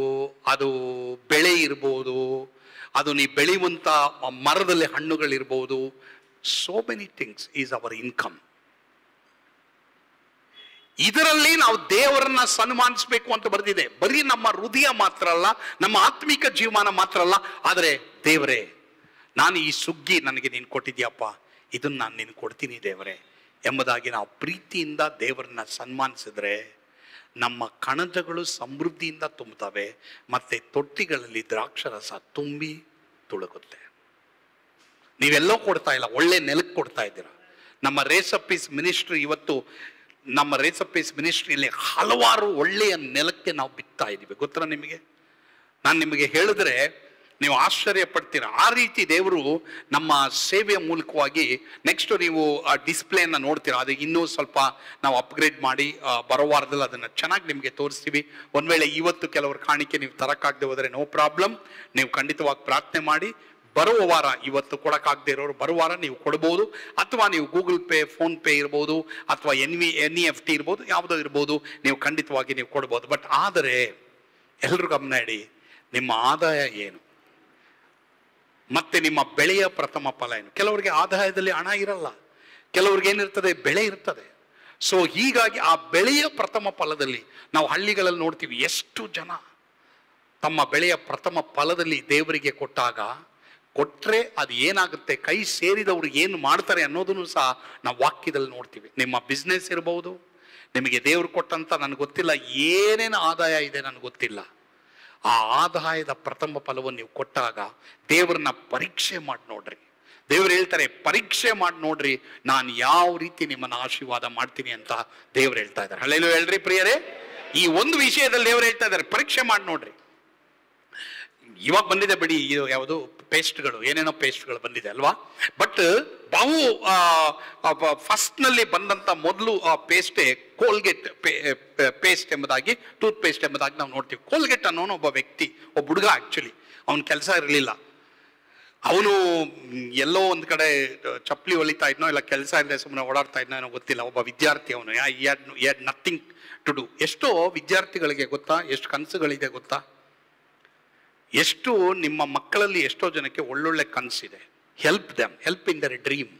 ಅದು ಬೆಳೆ ಇರ್ಬೋದು, ಅದು ನೀ ಬೆಳೆಯುವಂತ ಮರದಲ್ಲಿ ಹಣ್ಣುಗಳಿರ್ಬೋದು. So many things is our income. ಇದರಲ್ಲಿ ನಾವು ದೇವರನ್ನ ಸನ್ಮಾನಿಸಬೇಕು ಅಂತ ಬರೆದಿದೆ. ಬರೀ ನಮ್ಮ ಹೃದಯ ಮಾತ್ರ ಅಲ್ಲ, ನಮ್ಮ ಆತ್ಮಿಕ ಜೀವಮಾನ ಮಾತ್ರ ಅಲ್ಲ, ಆದರೆ ದೇವರೇ ನಾನು ಈ ಸುಗ್ಗಿ ನನಗೆ ನೀನು ಕೊಟ್ಟಿದ್ಯಪ್ಪ, ಇದನ್ನ ನಾನು ನಿನಗೆ ಕೊಡ್ತೀನಿ ದೇವರೇ ಎಂಬುದಾಗಿ ನಾವು ಪ್ರೀತಿಯಿಂದ ದೇವರನ್ನ ಸನ್ಮಾನಿಸಿದ್ರೆ ನಮ್ಮ ಕಣಜಗಳು ಸಮೃದ್ಧಿಯಿಂದ ತುಂಬುತ್ತವೆ, ಮತ್ತೆ ತೊಟ್ಟಿಗಳಲ್ಲಿ ದ್ರಾಕ್ಷರಸ ತುಂಬಿ ತುಳುಕುತ್ತೆ. ನೀವೆಲ್ಲೋ ಕೊಡ್ತಾ ಇಲ್ಲ, ಒಳ್ಳೆ ನೆಲಕ್ಕೆ ಕೊಡ್ತಾ ಇದ್ದೀರಾ. ನಮ್ಮ ರೇಸ್ ಅಪ್ ಪೀಸ್ ಮಿನಿಸ್ಟ್ರಿ ಇವತ್ತು, ನಮ್ಮ ರೇಸ್ ಅಪ್ ಪೀಸ್ ಮಿನಿಸ್ಟ್ರಿಯಲ್ಲಿ ಹಲವಾರು ಒಳ್ಳೆಯ ನೆಲಕ್ಕೆ ನಾವು ಬಿತ್ತಾ ಇದ್ದೀವಿ. ಗೊತ್ತಾ ನಿಮಗೆ? ನಾನು ನಿಮಗೆ ಹೇಳಿದ್ರೆ ನೀವು ಆಶ್ಚರ್ಯ ಪಡ್ತೀರಾ. ಆ ರೀತಿ ದೇವರು ನಮ್ಮ ಸೇವೆಯ ಮೂಲಕವಾಗಿ, ನೆಕ್ಸ್ಟ್ ನೀವು ಆ ಡಿಸ್ಪ್ಲೇನ ನೋಡ್ತೀರಾ, ಅದು ಇನ್ನೂ ಸ್ವಲ್ಪ ನಾವು ಅಪ್ಗ್ರೇಡ್ ಮಾಡಿ ಬರೋ ವಾರದಲ್ಲಿ ಅದನ್ನು ಚೆನ್ನಾಗಿ ನಿಮಗೆ ತೋರಿಸ್ತೀವಿ. ಒಂದು ವೇಳೆ ಇವತ್ತು ಕೆಲವರು ಕಾಣಿಕೆ ನೀವು ತರಕ್ಕಾಗದೆ ಹೋದರೆ ನೋ ಪ್ರಾಬ್ಲಮ್, ನೀವು ಖಂಡಿತವಾಗಿ ಪ್ರಾರ್ಥನೆ ಮಾಡಿ ಬರುವ ವಾರ, ಇವತ್ತು ಕೊಡಕ್ಕಾಗದೆ ಇರೋರು ಬರುವ ವಾರ ನೀವು ಕೊಡ್ಬೋದು. ಅಥವಾ ನೀವು ಗೂಗಲ್ ಪೇ, ಫೋನ್ ಪೇ ಇರ್ಬೋದು, ಅಥವಾ NEFT ಇರ್ಬೋದು, ಯಾವುದೋ ಇರ್ಬೋದು, ನೀವು ಖಂಡಿತವಾಗಿ ನೀವು ಕೊಡ್ಬೋದು. ಬಟ್ ಆದರೆ ಎಲ್ಲರೂ ಗಮನ ಇಡಿ, ನಿಮ್ಮ ಆದಾಯ ಏನು ಮತ್ತೆ ನಿಮ್ಮ ಬೆಳೆಯ ಪ್ರಥಮ ಫಲ ಏನು. ಕೆಲವರಿಗೆ ಆದಾಯದಲ್ಲಿ ಹಣ ಇರಲ್ಲ, ಕೆಲವ್ರಿಗೆ ಏನಿರ್ತದೆ, ಬೆಳೆ ಇರ್ತದೆ. ಸೊ ಹೀಗಾಗಿ ಆ ಬೆಳೆಯ ಪ್ರಥಮ ಫಲದಲ್ಲಿ ನಾವು ಹಳ್ಳಿಗಳಲ್ಲಿ ನೋಡ್ತೀವಿ, ಎಷ್ಟು ಜನ ತಮ್ಮ ಬೆಳೆಯ ಪ್ರಥಮ ಫಲದಲ್ಲಿ ದೇವರಿಗೆ ಕೊಟ್ಟರೆ ಅದು ಏನಾಗುತ್ತೆ, ಕೈ ಸೇರಿದವರು ಏನು ಮಾಡ್ತಾರೆ ಅನ್ನೋದನ್ನು ಸಹ ನಾವು ವಾಕ್ಯದಲ್ಲಿ ನೋಡ್ತೀವಿ. ನಿಮ್ಮ ಬಿಸ್ನೆಸ್ ಇರಬಹುದು, ನಿಮಗೆ ದೇವರು ಕೊಟ್ಟಂತ ನನಗೆ ಗೊತ್ತಿಲ್ಲ ಏನೇನು ಆದಾಯ ಇದೆ ನನಗೆ ಗೊತ್ತಿಲ್ಲ, ಆ ಆದಾಯದ ಪ್ರಥಮ ಫಲವನ್ನು ನೀವು ಕೊಟ್ಟಾಗ ದೇವರನ್ನ ಪರೀಕ್ಷೆ ಮಾಡಿ ನೋಡ್ರಿ. ದೇವರು ಹೇಳ್ತಾರೆ, ಪರೀಕ್ಷೆ ಮಾಡಿ ನೋಡ್ರಿ, ನಾನು ಯಾವ ರೀತಿ ನಿಮ್ಮನ್ನು ಆಶೀರ್ವಾದ ಮಾಡ್ತೀನಿ ಅಂತ ದೇವರು ಹೇಳ್ತಾ ಇದ್ದಾರೆ. ಹಲ್ಲೆಲೂಯಾ ಹೇಳ್ರಿ ಪ್ರಿಯರೇ. ಈ ಒಂದು ವಿಷಯದಲ್ಲಿ ದೇವರು ಹೇಳ್ತಾ ಇದ್ದಾರೆ, ಪರೀಕ್ಷೆ ಮಾಡಿ ನೋಡ್ರಿ. ಇವಾಗ ಬಂದಿದೆ ಬಿಡಿ, ಇದು ಯಾವುದು ಪೇಸ್ಟ್ಗಳು, ಏನೇನೋ ಪೇಸ್ಟ್ಗಳು ಬಂದಿದೆ ಅಲ್ವಾ. ಬಟ್ ಬಹು ಫಸ್ಟ್ ನಲ್ಲಿ ಬಂದಂತ ಮೊದಲು ಪೇಸ್ಟೇ ಕೋಲ್ಗೇಟ್ ಪೇಸ್ಟ್ ಎಂಬುದಾಗಿ, ಟೂತ್ ಪೇಸ್ಟ್ ಎಂಬುದಾಗಿ ನಾವು ನೋಡ್ತೀವಿ. ಕೋಲ್ಗೇಟ್ ಅನ್ನೋನು ಒಬ್ಬ ವ್ಯಕ್ತಿ, ಒಬ್ಬ ಹುಡುಗ, ಆಕ್ಚುಲಿ ಅವನ ಕೆಲಸ ಇರಲಿಲ್ಲ. ಅವನು ಎಲ್ಲೋ ಒಂದು ಕಡೆ ಚಪ್ಪಲಿ ಹೊಲಿತಾ ಇದ್ನೋ ಇಲ್ಲ ಕೆಲಸ ಇಲ್ಲದೆ ಸುಮ್ಮನೆ ಓಡಾಡ್ತಾ ಇದ್ನೋ ಏನೋ ಗೊತ್ತಿಲ್ಲ. ಒಬ್ಬ ವಿದ್ಯಾರ್ಥಿ ಅವನು, ಹ್ಯಾಡ್ ನಥಿಂಗ್ ಟು ಡೂ. ಎಷ್ಟೋ ವಿದ್ಯಾರ್ಥಿಗಳಿಗೆ ಗೊತ್ತಾ, ಎಷ್ಟು ಕನಸುಗಳಿದೆ ಗೊತ್ತಾ. ಎಷ್ಟು ನಿಮ್ಮ ಮಕ್ಕಳಲ್ಲಿ ಎಷ್ಟೋ ಜನಕ್ಕೆ ಒಳ್ಳೊಳ್ಳೆ ಕನಸಿದೆ. Help them, help in their dream.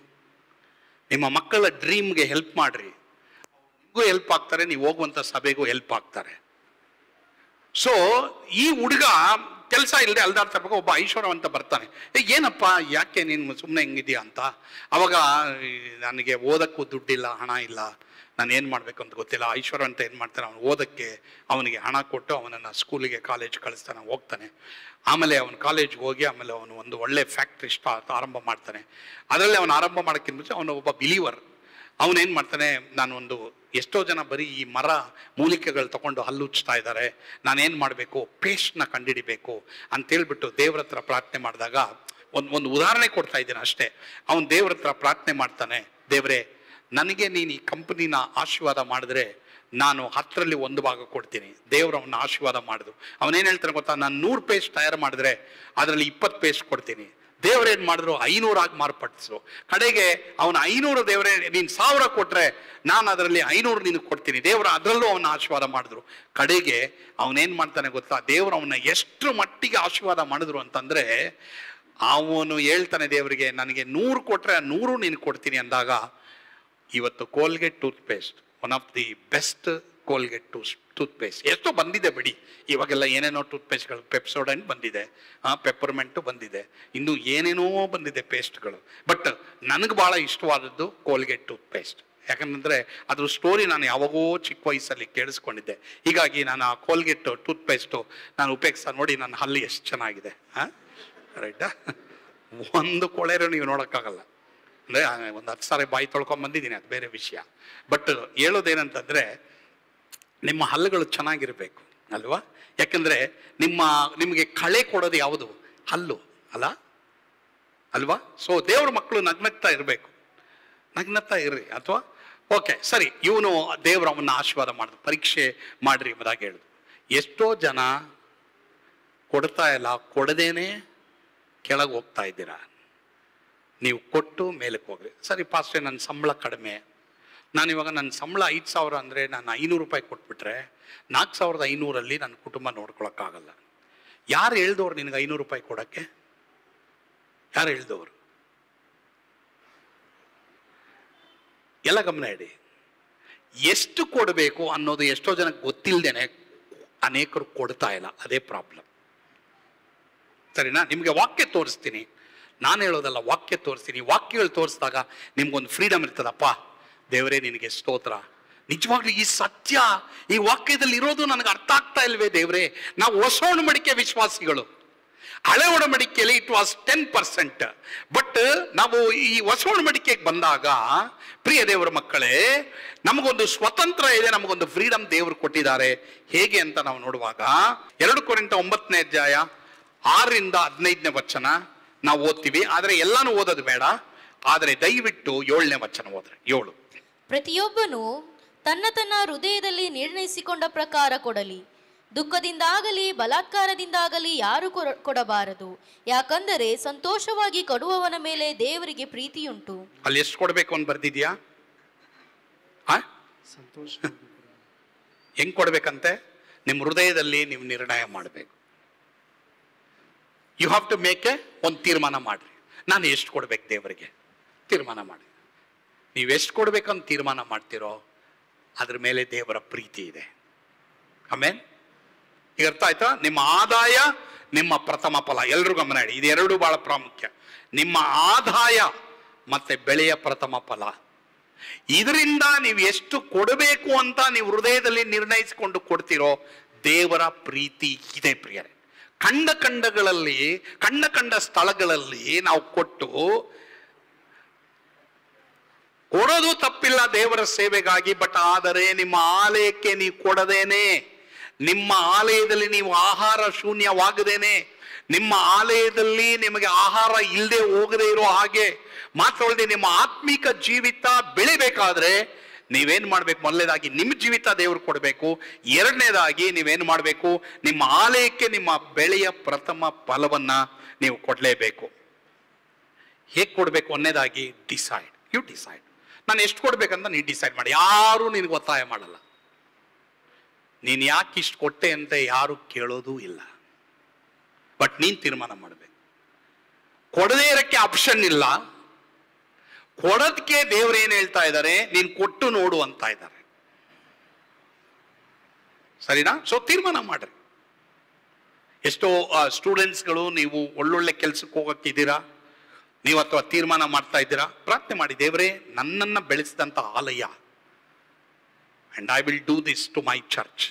ನಿಮ್ಮ ಮಕ್ಕಳ ಡ್ರೀಮ್ಗೆ ಹೆಲ್ಪ್ ಮಾಡ್ರಿ, ನಿಮಗೂ ಹೆಲ್ಪ್ ಆಗ್ತಾರೆ, ನೀವು ಹೋಗುವಂಥ ಸಭೆಗೂ ಹೆಲ್ಪ್ ಆಗ್ತಾರೆ. ಸೊ ಈ ಹುಡುಗ ಕೆಲಸ ಇಲ್ಲದೆ ಅಲ್ದಾಡ್ತಾ ಇರ್ಬೇಕು. ಒಬ್ಬ ಐಶ್ವರ್ಯವಂತ ಬರ್ತಾನೆ, ಏನಪ್ಪ ಯಾಕೆ ನೀನು ಸುಮ್ಮನೆ ಹೆಂಗಿದೆಯಾ ಅಂತ. ಅವಾಗ ನನಗೆ ಓದಕ್ಕೂ ದುಡ್ಡಿಲ್ಲ, ಹಣ ಇಲ್ಲ, ನಾನು ಏನು ಮಾಡಬೇಕು ಅಂತ ಗೊತ್ತಿಲ್ಲ. ಐಶ್ವರ್ಯವಂತ ಏನು ಮಾಡ್ತಾನೆ, ಅವನು ಓದಕ್ಕೆ ಅವನಿಗೆ ಹಣ ಕೊಟ್ಟು ಅವನನ್ನು ಸ್ಕೂಲಿಗೆ ಕಾಲೇಜ್ ಕಳಿಸ್ತಾನೆ, ಹೋಗ್ತಾನೆ. ಆಮೇಲೆ ಅವನು ಕಾಲೇಜ್ಗೆ ಹೋಗಿ ಆಮೇಲೆ ಅವನು ಒಂದು ಒಳ್ಳೆ ಫ್ಯಾಕ್ಟ್ರಿ ಆರಂಭ ಮಾಡ್ತಾನೆ. ಅದರಲ್ಲಿ ಅವನು ಆರಂಭ ಮಾಡೋಕ್ಕಿಂತ ಮುಂಚೆ ಅವನು ಒಬ್ಬ ಬಿಲೀವರ್. ಅವನೇನು ಮಾಡ್ತಾನೆ, ನಾನೊಂದು ಎಷ್ಟೋ ಜನ ಬರೀ ಈ ಮರ ಮೂಲಿಕೆಗಳು ತಗೊಂಡು ಹಲ್ಲುಚ್ತಾ ಇದ್ದಾರೆ, ನಾನೇನು ಮಾಡಬೇಕು, ಪೇಸ್ಟ್ನ ಕಂಡುಹಿಡಿಬೇಕು ಅಂತೇಳ್ಬಿಟ್ಟು ದೇವ್ರ ಹತ್ರ ಪ್ರಾರ್ಥನೆ ಮಾಡಿದಾಗ, ಒಂದು ಉದಾಹರಣೆ ಕೊಡ್ತಾ ಇದ್ದೀನಿ ಅಷ್ಟೇ. ಅವನು ದೇವ್ರ ಹತ್ರ ಪ್ರಾರ್ಥನೆ ಮಾಡ್ತಾನೆ, ದೇವರೇ ನನಗೆ ನೀನು ಈ ಕಂಪನಿನ ಆಶೀರ್ವಾದ ಮಾಡಿದ್ರೆ ನಾನು 10ರಲ್ಲಿ 1 ಭಾಗ ಕೊಡ್ತೀನಿ. ದೇವ್ರು ಅವನ್ನ ಆಶೀರ್ವಾದ ಮಾಡಿದ್ರು. ಅವನೇನು ಹೇಳ್ತಾನೆ ಗೊತ್ತಾ, ನಾನು 100 ಪೇಸ್ಟ್ ತಯಾರು ಮಾಡಿದ್ರೆ ಅದರಲ್ಲಿ 20 ಪೇಸ್ಟ್ ಕೊಡ್ತೀನಿ. ದೇವ್ರೇನು ಮಾಡಿದ್ರು, 500 ಆಗಿ ಮಾರ್ಪಡಿಸಿದ್ರು. ಕಡೆಗೆ ಅವನ 500, ದೇವರೇ ನೀನು 1000 ಕೊಟ್ರೆ ನಾನು ಅದರಲ್ಲಿ 500 ನಿನಗೆ ಕೊಡ್ತೀನಿ. ದೇವರು ಅದರಲ್ಲೂ ಅವನ ಆಶೀರ್ವಾದ ಮಾಡಿದ್ರು. ಕಡೆಗೆ ಅವನೇನು ಮಾಡ್ತಾನೆ ಗೊತ್ತಾ, ದೇವರು ಅವನ್ನ ಎಷ್ಟು ಮಟ್ಟಿಗೆ ಆಶೀರ್ವಾದ ಮಾಡಿದ್ರು ಅಂತಂದ್ರೆ, ಅವನು ಹೇಳ್ತಾನೆ ದೇವರಿಗೆ, ನನಗೆ 100 ಕೊಟ್ರೆ 100 ನೀನು ಕೊಡ್ತೀನಿ ಅಂದಾಗ, ಇವತ್ತು Colgate tooth paste one of the best Colgate tooth paste. ಎಷ್ಟೋ ಬಂದಿದೆ ಬಿಡಿ, ಇವಾಗೆಲ್ಲ ಏನೇನೋ ಟೂತ್ ಪೇಸ್ಟ್ಗಳು, ಪೆಪ್ಸೋಡೆಂಟ್ ಬಂದಿದೆ, ಪೆಪ್ಪರ್ಮೆಂಟು ಬಂದಿದೆ, ಇನ್ನು ಏನೇನೋ ಬಂದಿದೆ ಪೇಸ್ಟ್ಗಳು. ಬಟ್ ನನಗೆ ಭಾಳ ಇಷ್ಟವಾದದ್ದು ಕೋಲ್ಗೇಟ್ ಟೂತ್ ಪೇಸ್ಟ್. ಯಾಕಂದರೆ ಅದ್ರ ಸ್ಟೋರಿ ನಾನು ಯಾವಾಗೋ ಚಿಕ್ಕ ವಯಸ್ಸಲ್ಲಿ ಕೇಳಿಸ್ಕೊಂಡಿದ್ದೆ. ಹೀಗಾಗಿ ನಾನು ಆ ಕೋಲ್ಗೇಟ್ ಟೂತ್ ಪೇಸ್ಟು ನಾನು ಉಪಯೋಗಿಸ್ತಾ ನೋಡಿ ನನ್ನ ಹಲ್ಲಿ ಎಷ್ಟು ಚೆನ್ನಾಗಿದೆ. ರೈಟಾ, ಒಂದು ಕೊಳೆರೂ ನೀವು ನೋಡೋಕ್ಕಾಗಲ್ಲ. ಅಂದರೆ ಒಂದು 10 ಸಾರಿ ಬಾಯಿ ತೊಳ್ಕೊಂಡು ಬಂದಿದ್ದೀನಿ, ಅದು ಬೇರೆ ವಿಷಯ. ಬಟ್ ಹೇಳೋದೇನಂತಂದರೆ, ನಿಮ್ಮ ಹಲ್ಲುಗಳು ಚೆನ್ನಾಗಿರಬೇಕು ಅಲ್ವಾ. ಯಾಕಂದರೆ ನಿಮಗೆ ಕಳೆ ಕೊಡೋದು ಯಾವುದು, ಹಲ್ಲು ಅಲ್ವಾ. ಸೊ ದೇವ್ರ ಮಕ್ಕಳು ನಗ್ನಗ್ತಾ ಇರಬೇಕು, ನಗ್ನಗ್ತಾ ಇರ್ರಿ. ಅಥವಾ ಓಕೆ ಸರಿ, ಇವನು ದೇವ್ರ ಅವನ್ನ ಆಶೀರ್ವಾದ ಮಾಡಿದ್ರು, ಪರೀಕ್ಷೆ ಮಾಡ್ರಿ ಎಂಬುದಾಗಿ ಹೇಳಿದ್ರು. ಎಷ್ಟೋ ಜನ ಕೊಡ್ತಾ ಇಲ್ಲ, ಕೊಡದೇನೆ ಕೆಳಗೆ ಹೋಗ್ತಾ ಇದ್ದೀರಾ. ನೀವು ಕೊಟ್ಟು ಮೇಲಕ್ಕೆ ಹೋಗ್ರಿ. ಸರಿ ಪಾಸ್ಟ್ರೆ, ನನ್ನ ಸಂಬಳ ಕಡಿಮೆ, ನಾನಿವಾಗ ನನ್ನ ಸಂಬಳ 5,000 ಅಂದರೆ ನಾನು 500 ರೂಪಾಯಿ ಕೊಟ್ಬಿಟ್ರೆ 4,500ಅಲ್ಲಿ ನನ್ನ ಕುಟುಂಬ ನೋಡ್ಕೊಳಕ್ಕಾಗಲ್ಲ. ಯಾರು ಹೇಳ್ದವ್ರು ನಿನಗೆ 500 ರೂಪಾಯಿ ಕೊಡೋಕ್ಕೆ? ಯಾರು ಹೇಳ್ದವ್ರು? ಎಲ್ಲ ಗಮನ ಇಡಿ. ಎಷ್ಟು ಕೊಡಬೇಕು ಅನ್ನೋದು ಎಷ್ಟೋ ಜನಕ್ಕೆ ಗೊತ್ತಿಲ್ಲದೇನೆ ಅನೇಕರು ಕೊಡ್ತಾ ಇಲ್ಲ. ಅದೇ ಪ್ರಾಬ್ಲಮ್. ಸರಿನಾ? ನಿಮಗೆ ವಾಕ್ಯ ತೋರಿಸ್ತೀನಿ, ನಾನು ಹೇಳೋದಲ್ಲ, ವಾಕ್ಯ ತೋರಿಸ್ತೀನಿ. ವಾಕ್ಯಗಳು ತೋರಿಸಿದಾಗ ನಿಮ್ಗೊಂದು ಫ್ರೀಡಮ್ ಇರ್ತದಪ್ಪ. ದೇವರೇ ನಿನಗೆ ಸ್ತೋತ್ರ. ನಿಜವಾಗ್ಲೂ ಈ ಸತ್ಯ ಈ ವಾಕ್ಯದಲ್ಲಿ ಇರೋದು ನನಗೆ ಅರ್ಥ ಆಗ್ತಾ ಇಲ್ವೇ ದೇವರೇ. ನಾವು ಹೊಸ ಒಡಂಬಡಿಕೆ ವಿಶ್ವಾಸಿಗಳು. ಹಳೆ ಒಡಂಬಡಿಕೆಯಲ್ಲಿ ಇಟ್ ವಾಸ್ 10%. ಬಟ್ ನಾವು ಈ ಹೊಸ ಒಡಂಬಡಿಕೆಗೆ ಬಂದಾಗ, ಪ್ರಿಯ ದೇವರ ಮಕ್ಕಳೇ, ನಮಗೊಂದು ಸ್ವತಂತ್ರ ಇದೆ, ನಮಗೊಂದು ಫ್ರೀಡಮ್ ದೇವರು ಕೊಟ್ಟಿದ್ದಾರೆ. ಹೇಗೆ ಅಂತ ನಾವು ನೋಡುವಾಗ 2 ಕೊರಿಂಥ 9ನೇ ಅಧ್ಯಾಯ 6ರಿಂದ 15ನೇ ವಚನ ನಾವು ಓದ್ತೀವಿ. ಆದರೆ ಎಲ್ಲಾನು ಓದೋದು ಬೇಡ, ಆದರೆ ದಯವಿಟ್ಟು 7ನೇ ವಚನ ಓದ್ರೆ. 7. ಪ್ರತಿಯೊಬ್ಬನು ತನ್ನ ತನ್ನ ಹೃದಯದಲ್ಲಿ ನಿರ್ಣಯಿಸಿಕೊಂಡ ಪ್ರಕಾರ ಕೊಡಲಿ. ದುಃಖದಿಂದಾಗಲಿ ಬಲಾತ್ಕಾರದಿಂದಾಗಲಿ ಯಾರು ಕೊಡಬಾರದು. ಯಾಕಂದರೆ ಸಂತೋಷವಾಗಿ ಕೊಡುವವನ ಮೇಲೆ ದೇವರಿಗೆ ಪ್ರೀತಿಯುಂಟು. ಅಲ್ಲಿ ಎಷ್ಟು ಕೊಡಬೇಕು ಅಂತ ಬರ್ದಿದ್ಯಾ? ಸಂತೋಷ ಹೆಂಗ್ ಕೊಡ್ಬೇಕಂತೆ? ನಿಮ್ಮ ಹೃದಯದಲ್ಲಿ ನೀವು ನಿರ್ಣಯ ಮಾಡಬೇಕು. ಯು ಹ್ಯಾವ್ ಟು ಮೇಕ್ ಒಂದು ತೀರ್ಮಾನ ಮಾಡ್ರಿ. ನಾನು ಎಷ್ಟು ಕೊಡ್ಬೇಕು ದೇವರಿಗೆ ತೀರ್ಮಾನ ಮಾಡಿ. ನೀವು ಎಷ್ಟು ಕೊಡ್ಬೇಕಂತ ತೀರ್ಮಾನ ಮಾಡ್ತಿರೋ ಅದ್ರ ಮೇಲೆ ದೇವರ ಪ್ರೀತಿ ಇದೆ. ಆಮೇನ್. ಈಗ ಅರ್ಥ ಆಯ್ತಾ? ನಿಮ್ಮ ಆದಾಯ, ನಿಮ್ಮ ಪ್ರಥಮ ಫಲ. ಎಲ್ರೂ ಗಮನ ಇಡಿ, ಇದೆರಡು ಬಹಳ ಪ್ರಾಮುಖ್ಯ. ನಿಮ್ಮ ಆದಾಯ ಮತ್ತೆ ಬೆಳೆಯ ಪ್ರಥಮ ಫಲ. ಇದರಿಂದ ನೀವು ಎಷ್ಟು ಕೊಡಬೇಕು ಅಂತ ನೀವು ಹೃದಯದಲ್ಲಿ ನಿರ್ಣಯಿಸಿಕೊಂಡು ಕೊಡ್ತಿರೋ ದೇವರ ಪ್ರೀತಿ ಇದೆ ಪ್ರಿಯರೇ. ಕಂಡ ಸ್ಥಳಗಳಲ್ಲಿ ನಾವು ಕೊಡೋದು ತಪ್ಪಿಲ್ಲ ದೇವರ ಸೇವೆಗಾಗಿ. ಬಟ್ ಆದರೆ ನಿಮ್ಮ ಆಲಯಕ್ಕೆ ನೀವು ಕೊಡದೇನೆ, ನಿಮ್ಮ ಆಲಯದಲ್ಲಿ ನೀವು ಆಹಾರ ಶೂನ್ಯವಾಗದೇನೆ, ನಿಮ್ಮ ಆಲಯದಲ್ಲಿ ನಿಮಗೆ ಆಹಾರ ಇಲ್ಲದೆ ಹೋಗದೆ ಇರೋ ಹಾಗೆ ಮಾತ್ರವಲ್ಲದೆ ನಿಮ್ಮ ಆತ್ಮಿಕ ಜೀವಿತ ಬೆಳಿಬೇಕಾದ್ರೆ ನೀವೇನ್ ಮಾಡ್ಬೇಕು? ಮೊದಲನೇದಾಗಿ ನಿಮ್ಮ ಜೀವಿತ ದೇವರು ಕೊಡಬೇಕು. ಎರಡನೇದಾಗಿ ನೀವೇನ್ ಮಾಡ್ಬೇಕು? ನಿಮ್ಮ ಆಲಯಕ್ಕೆ ನಿಮ್ಮ ಬೆಳೆಯ ಪ್ರಥಮ ಫಲವನ್ನ ನೀವು ಕೊಡಲೇಬೇಕು. ಹೇಗೆ ಕೊಡಬೇಕು? ಒಂದನೇದಾಗಿ ಯು ಡಿಸೈಡ್. ನಾನು ಎಷ್ಟು ಕೊಡ್ಬೇಕಂತ ನೀನು ಡಿಸೈಡ್ ಮಾಡಿ. ಯಾರು ನಿನಗೆ ಒತ್ತಾಯ ಮಾಡಲ್ಲ. ನೀನು ಯಾಕೆ ಇಷ್ಟು ಕೊಟ್ಟೆ ಅಂತ ಯಾರು ಕೇಳೋದು ಇಲ್ಲ. ಬಟ್ ನೀನು ತೀರ್ಮಾನ ಮಾಡಬೇಕು. ಕೊಡದೇ ಇರಕ್ಕೆ ಆಪ್ಷನ್ ಇಲ್ಲ. ಕೊಡೋದಕ್ಕೆ ದೇವ್ರು ಏನ್ ಹೇಳ್ತಾ ಇದ್ದಾರೆ? ನೀನು ಕೊಟ್ಟು ನೋಡು ಅಂತ ಇದ್ದಾರೆ. ಸರಿನಾ? ಸೊ ತೀರ್ಮಾನ ಮಾಡ್ರಿ. ಎಷ್ಟೋ ಸ್ಟೂಡೆಂಟ್ಸ್ಗಳು ನೀವು ಒಳ್ಳೊಳ್ಳೆ ಕೆಲ್ಸಕ್ಕೆ ಹೋಗಕ್ಕಿದ್ದೀರಾ, ನೀವು ಅಥವಾ ತೀರ್ಮಾನ ಮಾಡ್ತಾ ಇದ್ದೀರಾ, ಪ್ರಾರ್ಥನೆ ಮಾಡಿ, ದೇವರೇ ನನ್ನನ್ನ ಬೆಳೆಸಿದಂತ ಆಲಯ, and I will do this to my church.